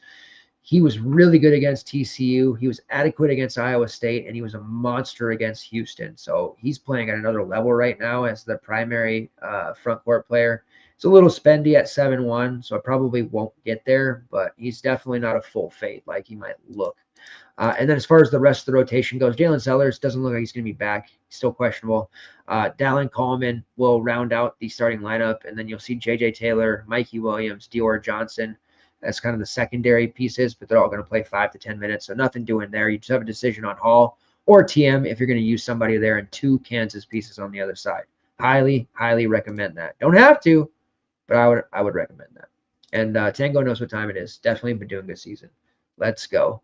He was really good against TCU. He was adequate against Iowa State, and he was a monster against Houston. So he's playing at another level right now as the primary front court player. It's a little spendy at 7-1, so I probably won't get there, but he's definitely not a full fade like he might look. And then as far as the rest of the rotation goes, Jalen Sellers doesn't look like he's going to be back. He's still questionable. Dallin Coleman will round out the starting lineup, and then you'll see J.J. Taylor, Mikey Williams, Dior Johnson. That's kind of the secondary pieces, but they're all going to play 5 to 10 minutes, so nothing doing there. You just have a decision on Hall or TM if you're going to use somebody there and 2 Kansas pieces on the other side. Highly, highly recommend that. Don't have to, but I would recommend that. And Tango knows what time it is. Definitely Badunga season. Let's go.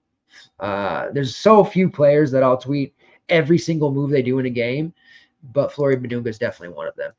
There's so few players that I'll tweet every single move they do in a game, but Flory Badunga is definitely one of them.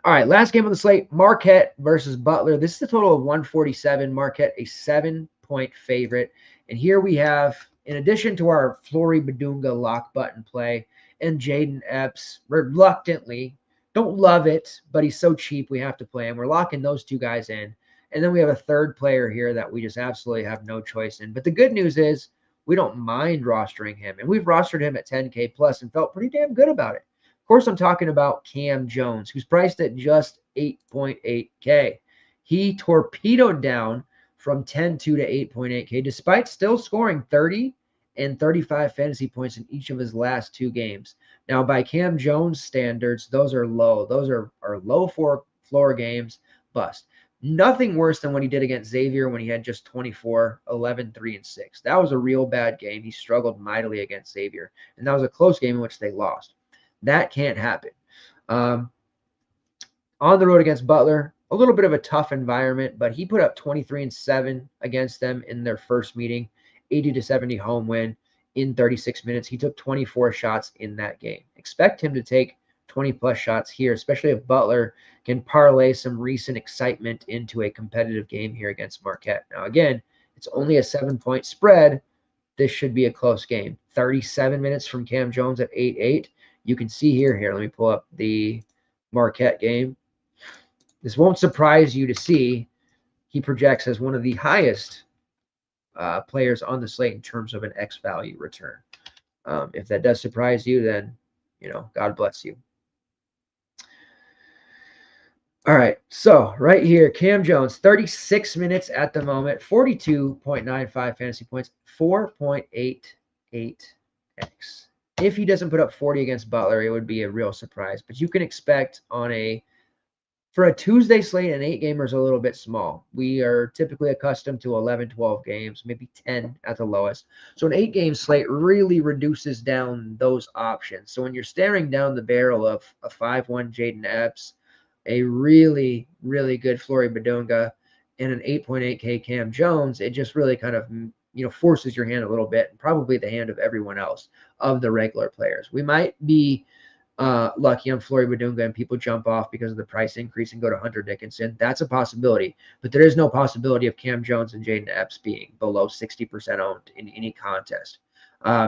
All right, last game on the slate, Marquette versus Butler. This is a total of 147. Marquette, a 7-point favorite. And here we have, in addition to our Flory Badunga lock button play and Jaden Epps, reluctantly, don't love it, but he's so cheap, we have to play him. We're locking those two guys in. And then we have a third player here that we just absolutely have no choice in. But the good news is we don't mind rostering him. And we've rostered him at 10K plus and felt pretty damn good about it. Of course, I'm talking about Cam Jones, who's priced at just 8.8K. He torpedoed down from 10.2 to 8.8K, despite still scoring 30 and 35 fantasy points in each of his last two games. Now, by Cam Jones standards, those are low. Those are low floor games, bust. Nothing worse than what he did against Xavier when he had just 24, 11, 3, and 6. That was a real bad game. He struggled mightily against Xavier, and that was a close game in which they lost. That can't happen. On the road against Butler, a little bit of a tough environment, but he put up 23 and 7 against them in their first meeting, 80 to 70 home win in 36 minutes. He took 24 shots in that game. Expect him to take 20 plus shots here, especially if Butler can parlay some recent excitement into a competitive game here against Marquette. Now, again, it's only a 7-point spread. This should be a close game. 37 minutes from Cam Jones at 8.8. You can see here, let me pull up the Marquette game. This won't surprise you to see he projects as one of the highest players on the slate in terms of an X value return. If that does surprise you, then, God bless you. All right, so right here, Cam Jones, 36 minutes at the moment, 42.95 fantasy points, 4.88x. If he doesn't put up 40 against Butler, it would be a real surprise. But you can expect for a Tuesday slate, an 8-gamer is a little bit small. We are typically accustomed to 11, 12 games, maybe 10 at the lowest. So an 8-game slate really reduces down those options. So when you're staring down the barrel of a 5-1 Jaden Epps, a really, really good Flory Badunga, and an 8.8K Cam Jones, it just really kind of forces your hand a little bit, and probably the hand of everyone else of the regular players. We might be lucky on Flory Badunga and people jump off because of the price increase and go to Hunter Dickinson. That's a possibility, but there is no possibility of Cam Jones and Jaden Epps being below 60% owned in any contest.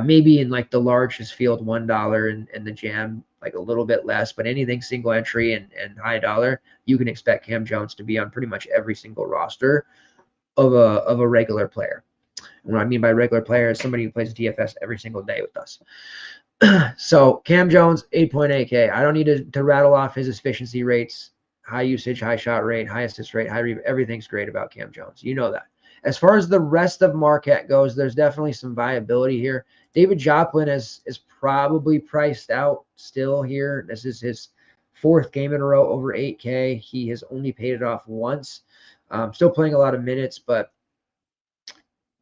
Maybe in like the largest field, $1 and the jam, like a little bit less, but anything single entry and high dollar, you can expect Cam Jones to be on pretty much every single roster of a regular player. And what I mean by regular player is somebody who plays DFS every single day with us. So Cam Jones, 8.8K. I don't need to rattle off his efficiency rates, high usage, high shot rate, high assist rate, everything's great about Cam Jones. You know that. As far as the rest of Marquette goes, there's definitely some viability here. David Joplin is probably priced out still here. This is his 4th game in a row over 8K. He has only paid it off once. Still playing a lot of minutes, but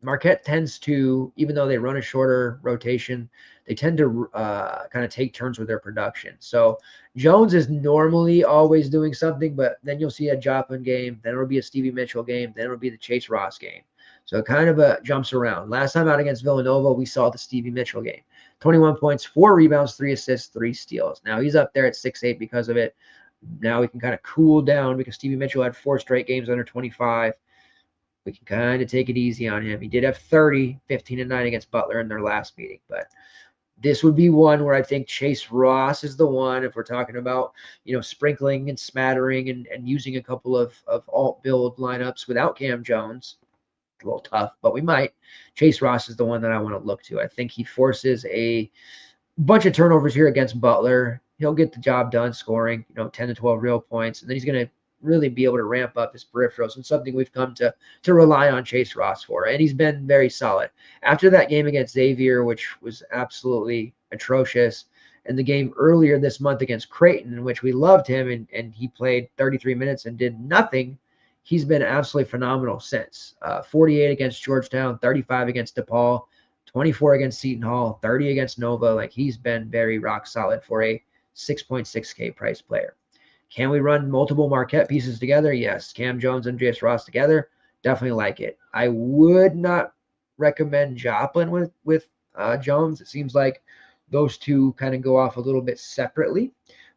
Marquette tends to, even though they run a shorter rotation, they tend to kind of take turns with their production. So Jones is normally always doing something, but then you'll see a Joplin game, then it'll be a Stevie Mitchell game, then it'll be the Chase Ross game. So it kind of jumps around. Last time out against Villanova, we saw the Stevie Mitchell game. 21 points, 4 rebounds, 3 assists, 3 steals. Now he's up there at 6'8" because of it. Now we can kind of cool down because Stevie Mitchell had 4 straight games under 25. We can kind of take it easy on him. He did have 30, 15 and 9 against Butler in their last meeting, but this would be one where I think Chase Ross is the one, if we're talking about, sprinkling and smattering and using a couple of alt build lineups without Cam Jones. A little tough, but we might. Chase Ross is the one that I want to look to. I think he forces a bunch of turnovers here against Butler. He'll get the job done scoring, 10 to 12 real points, and then he's going to really be able to ramp up his peripherals, and something we've come to rely on Chase Ross for. And he's been very solid. After that game against Xavier, which was absolutely atrocious, and the game earlier this month against Creighton, in which we loved him, and he played 33 minutes and did nothing, he's been absolutely phenomenal since. 48 against Georgetown, 35 against DePaul, 24 against Seton Hall, 30 against Nova. Like, he's been very rock solid for a 6.6K price player. Can we run multiple Marquette pieces together? Yes. Cam Jones and Chase Ross together? Definitely like it. I would not recommend Joplin with Jones. It seems like those two kind of go off a little bit separately,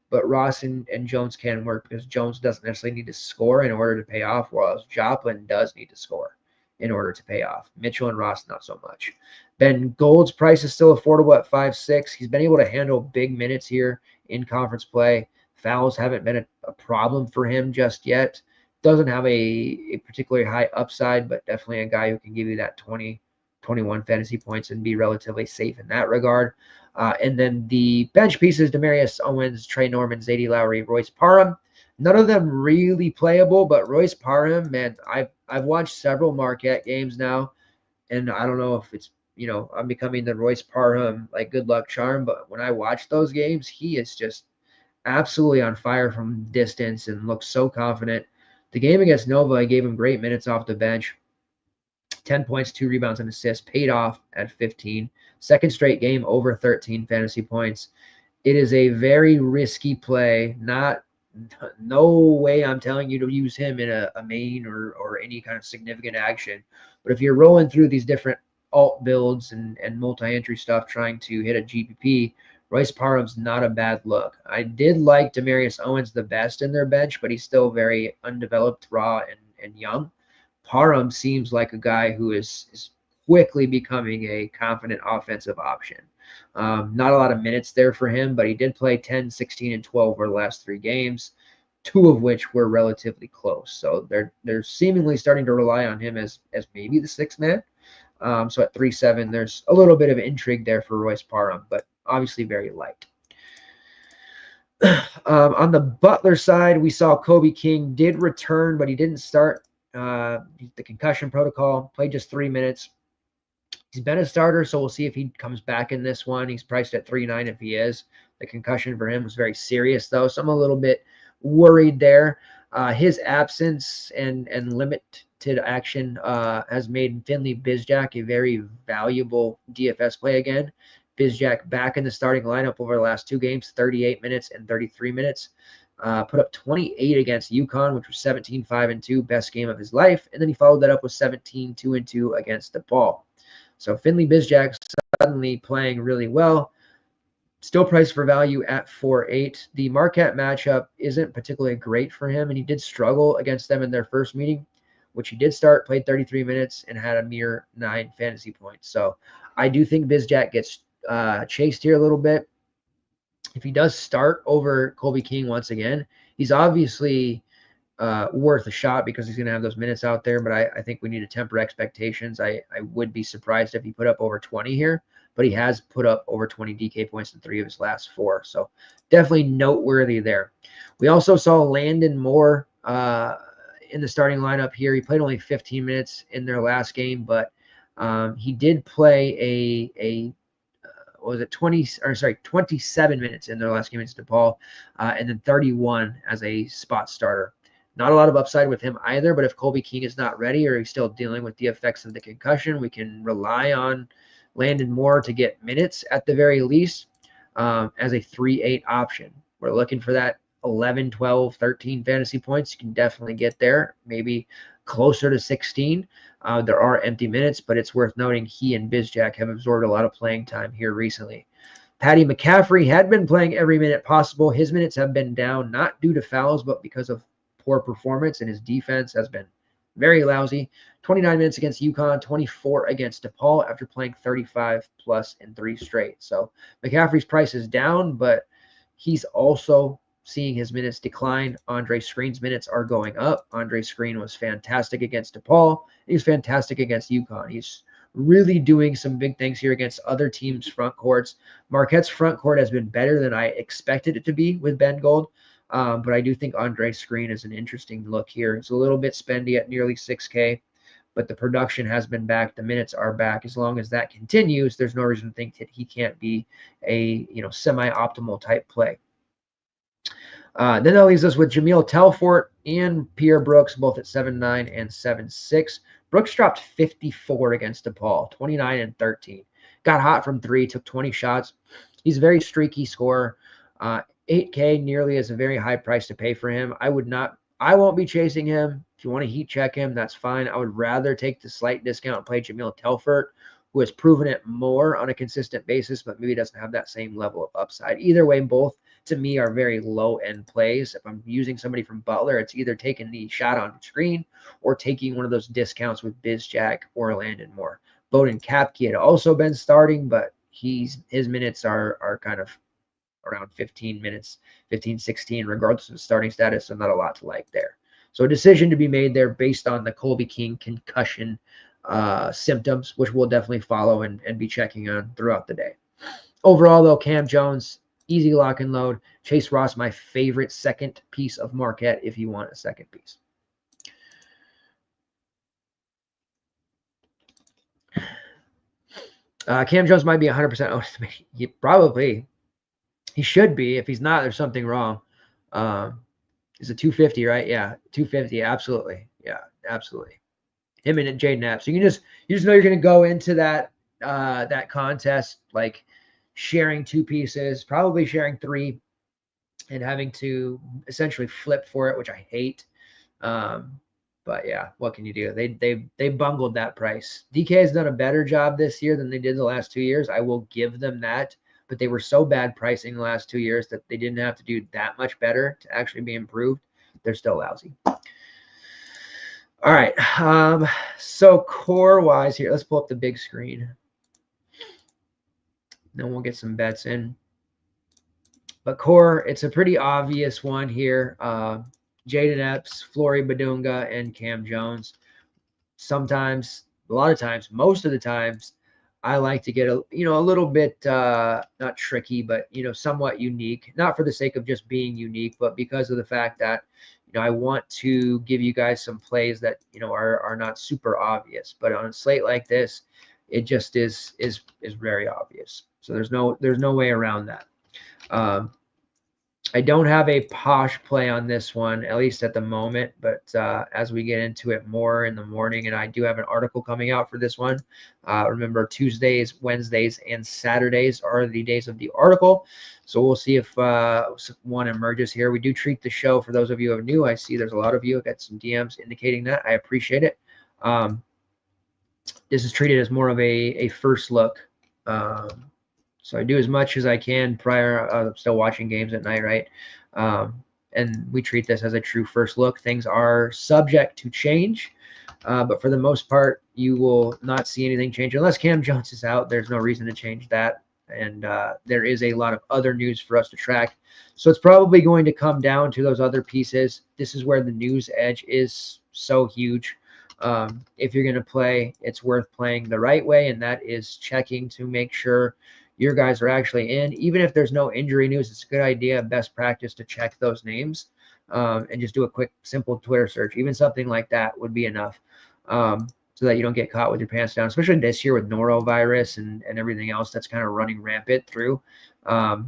but Ross and Jones can work because Jones doesn't necessarily need to score in order to pay off, whereas Joplin does need to score in order to pay off. Mitchell and Ross, not so much. Ben Gold's price is still affordable at 5.6. He's been able to handle big minutes here in conference play. Fouls haven't been a problem for him just yet. Doesn't have a particularly high upside, but definitely a guy who can give you that 20, 21 fantasy points and be relatively safe in that regard. And then the bench pieces, Demarius Owens, Trey Norman, Zadie Lowry, Royce Parham. None of them really playable, but Royce Parham, man, I've watched several Marquette games now, and I don't know if it's, I'm becoming the Royce Parham, like, good luck charm, but when I watch those games, he is just absolutely on fire from distance and looks so confident. The game against Nova, I gave him great minutes off the bench. 10 points, 2 rebounds, and assists, paid off at 15. Second straight game over 13 fantasy points. It is a very risky play. No way I'm telling you to use him in a main or any kind of significant action. But if you're rolling through these different alt builds and multi-entry stuff trying to hit a GPP, Royce Parham's not a bad look. I did like Demarius Owens the best in their bench, but he's still very undeveloped, raw, and young. Parham seems like a guy who is quickly becoming a confident offensive option. Not a lot of minutes there for him, but he did play 10, 16, and 12 over the last 3 games, 2 of which were relatively close. So they're seemingly starting to rely on him as maybe the 6th man. So at 3.7, there's a little bit of intrigue there for Royce Parham, but obviously very light. On the Butler side, we saw Kobe King did return, but he didn't start the concussion protocol, played just 3 minutes. He's been a starter, so we'll see if he comes back in this one. He's priced at 3.9 if he is. The concussion for him was very serious, though, so I'm a little bit worried there. His absence and limited action has made Finley Bizjack a very valuable DFS play again. Bizjack back in the starting lineup over the last 2 games, 38 minutes and 33 minutes. Put up 28 against UConn, which was 17, 5-2, best game of his life. And then he followed that up with 17, 2-2 against DePaul. So Finley Bizjack suddenly playing really well. Still priced for value at 4.8. The Marquette matchup isn't particularly great for him, and he did struggle against them in their first meeting, which he did start, played 33 minutes, and had a mere 9 fantasy points. So I do think Bizjack gets chased here a little bit. If he does start over Kobe King once again, he's obviously worth a shot because he's going to have those minutes out there, but I think we need to temper expectations. I would be surprised if he put up over 20 here, but he has put up over 20 DK points in 3 of his last 4, so definitely noteworthy there. We also saw Landon Moore in the starting lineup here. He played only 15 minutes in their last game, but he did play a 27 minutes in their last game against DePaul, and then 31 as a spot starter. Not a lot of upside with him either, but if Kobe King is not ready or he's still dealing with the effects of the concussion, we can rely on Landon Moore to get minutes at the very least as a 3.8 option. We're looking for that 11, 12, 13 fantasy points. You can definitely get there, maybe closer to 16. There are empty minutes, but it's worth noting he and Bizjack have absorbed a lot of playing time here recently. Patty McCaffrey had been playing every minute possible. His minutes have been down, not due to fouls, but because of poor performance, and his defense has been very lousy. 29 minutes against UConn, 24 against DePaul after playing 35 plus in 3 straight. So McCaffrey's price is down, but he's also seeing his minutes decline. Andre Screen's minutes are going up. Andre Screen was fantastic against DePaul. He was fantastic against UConn. He's really doing some big things here against other teams' front courts. Marquette's front court has been better than I expected it to be with Ben Gold. But I do think Andre Screen is an interesting look here. It's a little bit spendy at nearly 6K, but the production has been back. The minutes are back. As long as that continues, there's no reason to think that he can't be a semi-optimal type play. Then that leaves us with Jameel Telfort and Pierre Brooks, both at 7.9 and 7.6. Brooks dropped 54 against DePaul, 29 and 13. Got hot from 3, took 20 shots. He's a very streaky scorer. 8K nearly is a very high price to pay for him. I won't be chasing him. If you want to heat check him, that's fine. I would rather take the slight discount and play Jameel Telfort, who has proven it more on a consistent basis, but maybe doesn't have that same level of upside. Either way, both to me are very low-end plays. If I'm using somebody from Butler, it's either taking the shot on screen or taking one of those discounts with Bizjack or Landon Moore. Bowden Kapke had also been starting, but his minutes are kind of around 15 minutes, 15, 16, regardless of starting status, so not a lot to like there. So a decision to be made there based on the Colby King concussion symptoms, which we'll definitely follow and be checking on throughout the day. Overall, though, Cam Jones, easy lock and load. Chase Ross, my favorite second piece of Marquette if you want a second piece. Cam Jones might be 100% owned. He should be. If he's not, there's something wrong. Is it 250, right? Yeah, 250. Absolutely. Yeah, absolutely. Him and Jaden Epps. So you just know you're going to go into that contest like sharing two pieces, probably sharing three, and having to essentially flip for it, which I hate. But yeah, what can you do? They bungled that price. DK has done a better job this year than they did the last 2 years. I will give them that. But they were so bad pricing the last 2 years that they didn't have to do that much better to actually be improved. They're still lousy. All right. So core-wise here, let's pull up the big screen. Then we'll get some bets in. But core, it's a pretty obvious one here. Jaden Epps, Flory Badunga, and Cam Jones. Sometimes, a lot of times, most of the times, I like to get a little bit not tricky, but somewhat unique. Not for the sake of just being unique, but because of the fact that I want to give you guys some plays that are not super obvious. But on a slate like this, it just is very obvious. So there's no way around that. I don't have a posh play on this one, at least at the moment, but as we get into it more in the morning, and I do have an article coming out for this one. Remember, Tuesdays, Wednesdays, and Saturdays are the days of the article. So we'll see if one emerges here. We do treat the show, for those of you who are new, I see there's a lot of you. I got some DMs indicating that. I appreciate it. This is treated as more of a first look. So I do as much as I can prior. I'm still watching games at night, right? And we treat this as a true first look. Things are subject to change, but for the most part, you will not see anything change unless Cam Jones is out. There's no reason to change that, and there is a lot of other news for us to track. So it's probably going to come down to those other pieces. This is where the news edge is so huge. If you're going to play, it's worth playing the right way, and that is checking to make sure your guys are actually in. Even if there's no injury news, it's a good idea, best practice to check those names and just do a quick, simple Twitter search. Even something like that would be enough so that you don't get caught with your pants down, especially this year with norovirus and everything else that's kind of running rampant through. But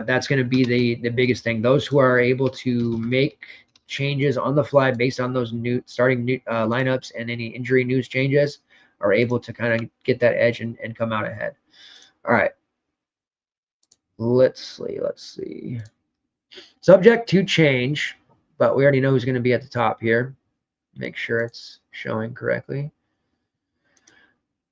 that's going to be the biggest thing. Those who are able to make changes on the fly based on those starting lineups and any injury news changes are able to kind of get that edge and come out ahead. All right. Let's see. Subject to change, but we already know who's going to be at the top here. Make sure it's showing correctly.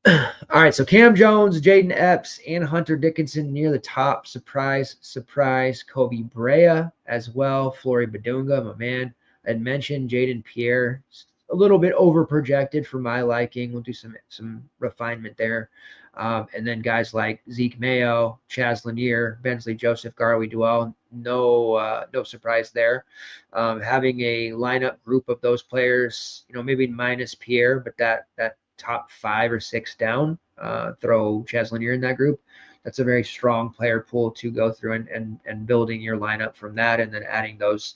All right, so Cam Jones, Jaden Epps, and Hunter Dickinson near the top. Surprise, surprise. Kobe Brea as well. Flory Badunga, my man. I had mentioned Jaden Pierre, a little bit over projected for my liking. We'll do some refinement there. And then guys like Zeke Mayo, Chaz Lanier, Bensley Joseph, Garley Duell, no surprise there. Having a lineup group of those players, maybe minus Pierre, but that top 5 or 6 down, throw Chaz Lanier in that group. That's a very strong player pool to go through and building your lineup from that, and then adding those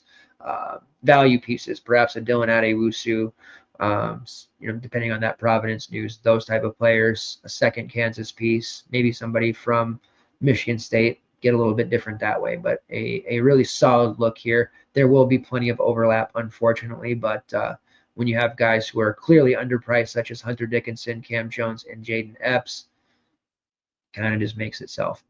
value pieces, perhaps a Dylan Adewusu, depending on that Providence news, those type of players, a second Kansas piece, maybe somebody from Michigan State, get a little bit different that way, but a really solid look here. There will be plenty of overlap, unfortunately, but when you have guys who are clearly underpriced, such as Hunter Dickinson, Cam Jones, and Jaden Epps, kind of just makes itself.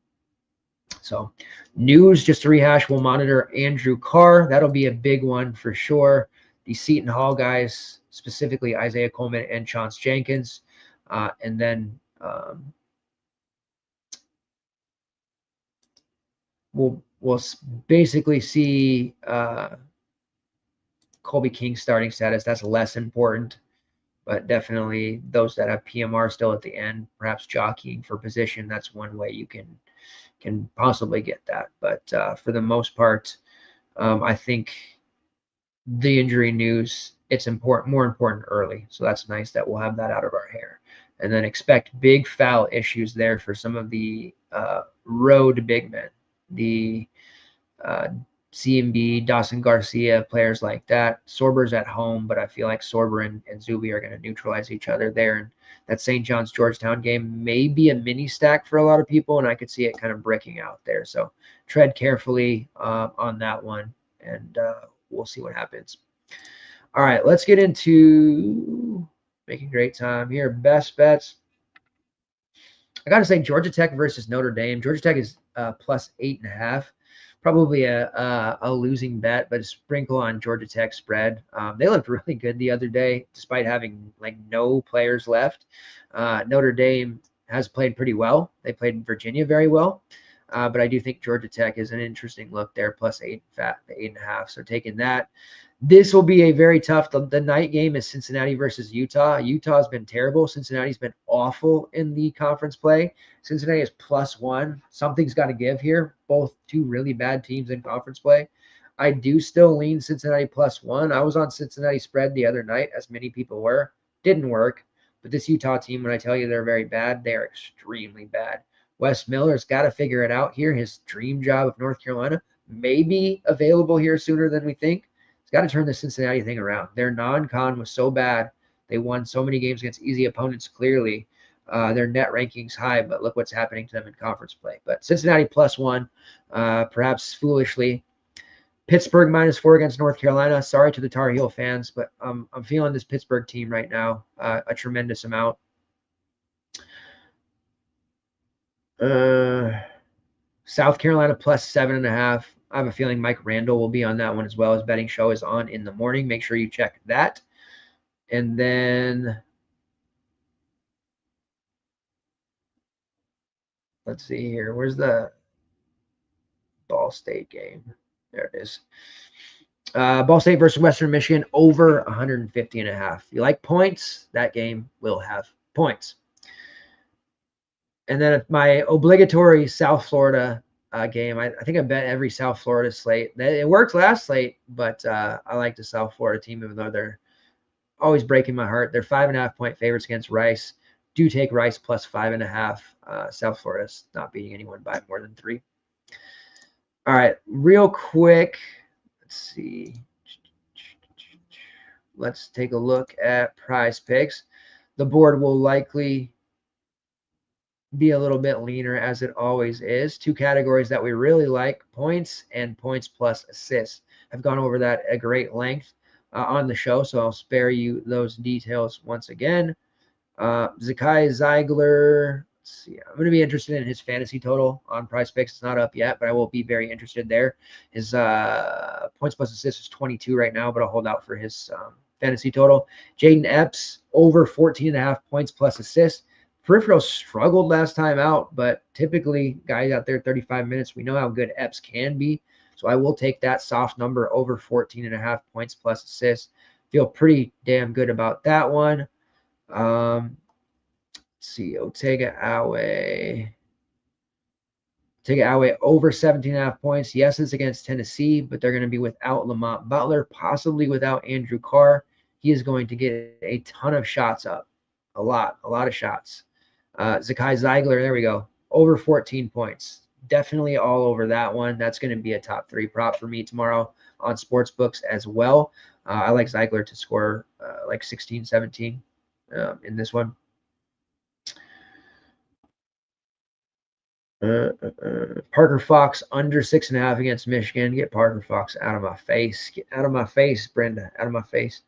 So news, just to rehash, we'll monitor Andrew Carr. That'll be a big one for sure. The Seton Hall guys, specifically Isaiah Coleman and Chauncey Jenkins. And then we'll basically see Colby King's starting status. That's less important, but definitely those that have PMR still at the end, perhaps jockeying for position. That's one way you can possibly get that. But for the most part, I think the injury news, it's more important early. So that's nice that we'll have that out of our hair. And then expect big foul issues there for some of the road big men, the CMB, Dawson Garcia, players like that. Sorber's at home, but I feel like Sorber and Zuby are going to neutralize each other there. And that St. John's Georgetown game may be a mini stack for a lot of people, and I could see it kind of breaking out there. So tread carefully on that one, and we'll see what happens. All right, let's get into making great time here. Best bets. I got to say Georgia Tech versus Notre Dame. Georgia Tech is plus 8.5. Probably a losing bet, but a sprinkle on Georgia Tech spread. They looked really good the other day, despite having like no players left. Notre Dame has played pretty well. They played Virginia very well. But I do think Georgia Tech is an interesting look there, plus 8.5. So taking that. This will be a very tough. The night game is Cincinnati versus Utah. Utah's been terrible. Cincinnati's been awful in the conference play. Cincinnati is +1. Something's got to give here. Both two really bad teams in conference play. I do still lean Cincinnati +1. I was on Cincinnati spread the other night, as many people were. Didn't work. But this Utah team, when I tell you they're very bad, they're extremely bad. Wes Miller's got to figure it out here. His dream job of North Carolina may be available here sooner than we think. He's got to turn the Cincinnati thing around. Their non-con was so bad. They won so many games against easy opponents, clearly. Their net ranking's high, but look what's happening to them in conference play. But Cincinnati +1, perhaps foolishly. Pittsburgh -4 against North Carolina. Sorry to the Tar Heel fans, but I'm feeling this Pittsburgh team right now a tremendous amount. South Carolina +7.5. I have a feeling Mike Randall will be on that one as well. His betting show is on in the morning. Make sure you check that. And then let's see here. Where's the Ball State game? There it is. Ball State versus Western Michigan over 150.5. If you like points, that game will have points. And then my obligatory South Florida game. I think I bet every South Florida slate. It worked last slate, but I like the South Florida team, even though they're always breaking my heart. They're 5.5-point favorites against Rice. Do take Rice +5.5. South Florida's not beating anyone by more than 3. All right, real quick. Let's see. Let's take a look at Prize Picks. The board will likely be a little bit leaner, as it always is. Two categories that we really like, points and points plus assists. I've gone over that at great length on the show, so I'll spare you those details once again. Zakai Zeigler, let's see. I'm going to be interested in his fantasy total on Prize Picks. It's not up yet, but I will be very interested there. His points plus assists is 22 right now, but I'll hold out for his fantasy total. Jaden Epps, over 14.5 points plus assists. Peripheral struggled last time out, but typically guys out there 35 minutes, we know how good Epps can be. So I will take that soft number over 14.5 points plus assists. Feel pretty damn good about that one. Let's see, Otega Awe over 17.5 points. Yes, it's against Tennessee, but they're going to be without Lamont Butler, possibly without Andrew Carr. He is going to get a ton of shots up. A lot of shots. Zakai Zeigler, there we go. Over 14 points. Definitely all over that one. That's going to be a top 3 prop for me tomorrow on sportsbooks as well. I like Zeigler to score like 16, 17 in this one. Parker Fox under 6.5 against Michigan. Get Parker Fox out of my face. Get out of my face, Brenda. Out of my face.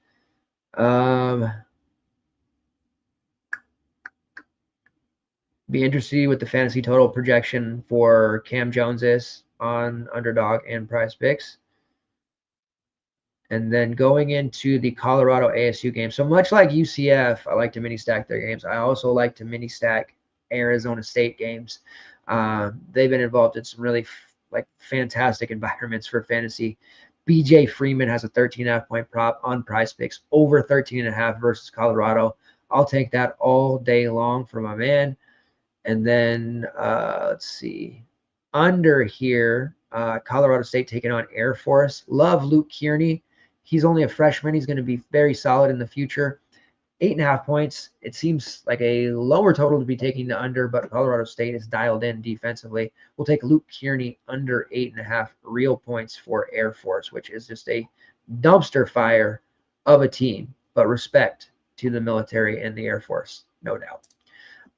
Be interested with the fantasy total projection for Cam Jones is on Underdog and Prize Picks. And then going into the Colorado ASU game. So much like UCF, I like to mini stack their games. I also like to mini stack Arizona State games. They've been involved in some really fantastic environments for fantasy. BJ Freeman has a 13.5 point prop on Prize Picks, over 13.5 versus Colorado. I'll take that all day long for my man. And then let's see, under here, Colorado State taking on Air Force. Love Luke Kearney. He's only a freshman. He's going to be very solid in the future. 8.5 points. It seems like a lower total to be taking the under, but Colorado State is dialed in defensively. We'll take Luke Kearney under 8.5 real points for Air Force, which is just a dumpster fire of a team, but respect to the military and the Air Force, no doubt.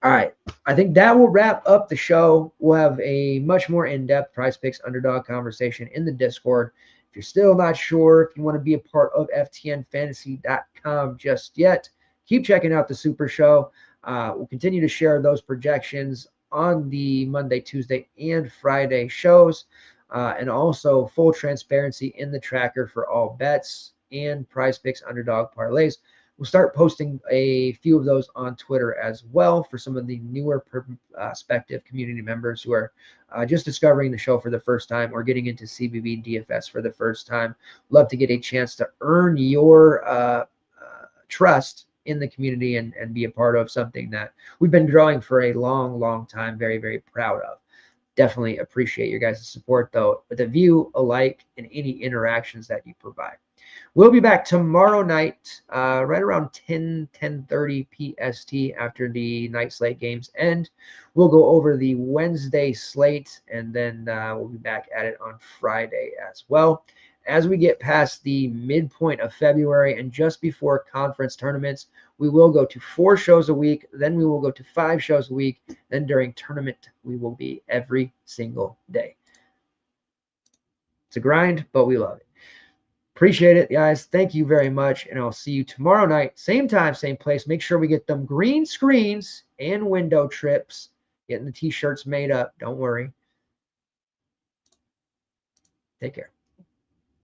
All right, I think that will wrap up the show. We'll have a much more in-depth Prize Picks underdog conversation in the Discord. If you're still not sure if you want to be a part of ftnfantasy.com just yet, keep checking out the Super Show. We'll continue to share those projections on the Monday, Tuesday, and Friday shows, and also full transparency in the tracker for all bets and Prize Picks underdog parlays. We'll start posting a few of those on Twitter as well for some of the newer prospective community members who are just discovering the show for the first time or getting into CBB DFS for the first time. Love to get a chance to earn your trust in the community and be a part of something that we've been growing for a long, long time. Very, very proud of. Definitely appreciate your guys' support, though, with a view alike and any interactions that you provide. We'll be back tomorrow night, right around 10:30 PST after the night slate games end. We'll go over the Wednesday slate, and then we'll be back at it on Friday as well. As we get past the midpoint of February and just before conference tournaments, we will go to 4 shows a week. Then we will go to 5 shows a week. Then during tournament, we will be every single day. It's a grind, but we love it. Appreciate it, guys. Thank you very much. And I'll see you tomorrow night. Same time, same place. Make sure we get them green screens and window trips. Getting the t-shirts made up. Don't worry. Take care.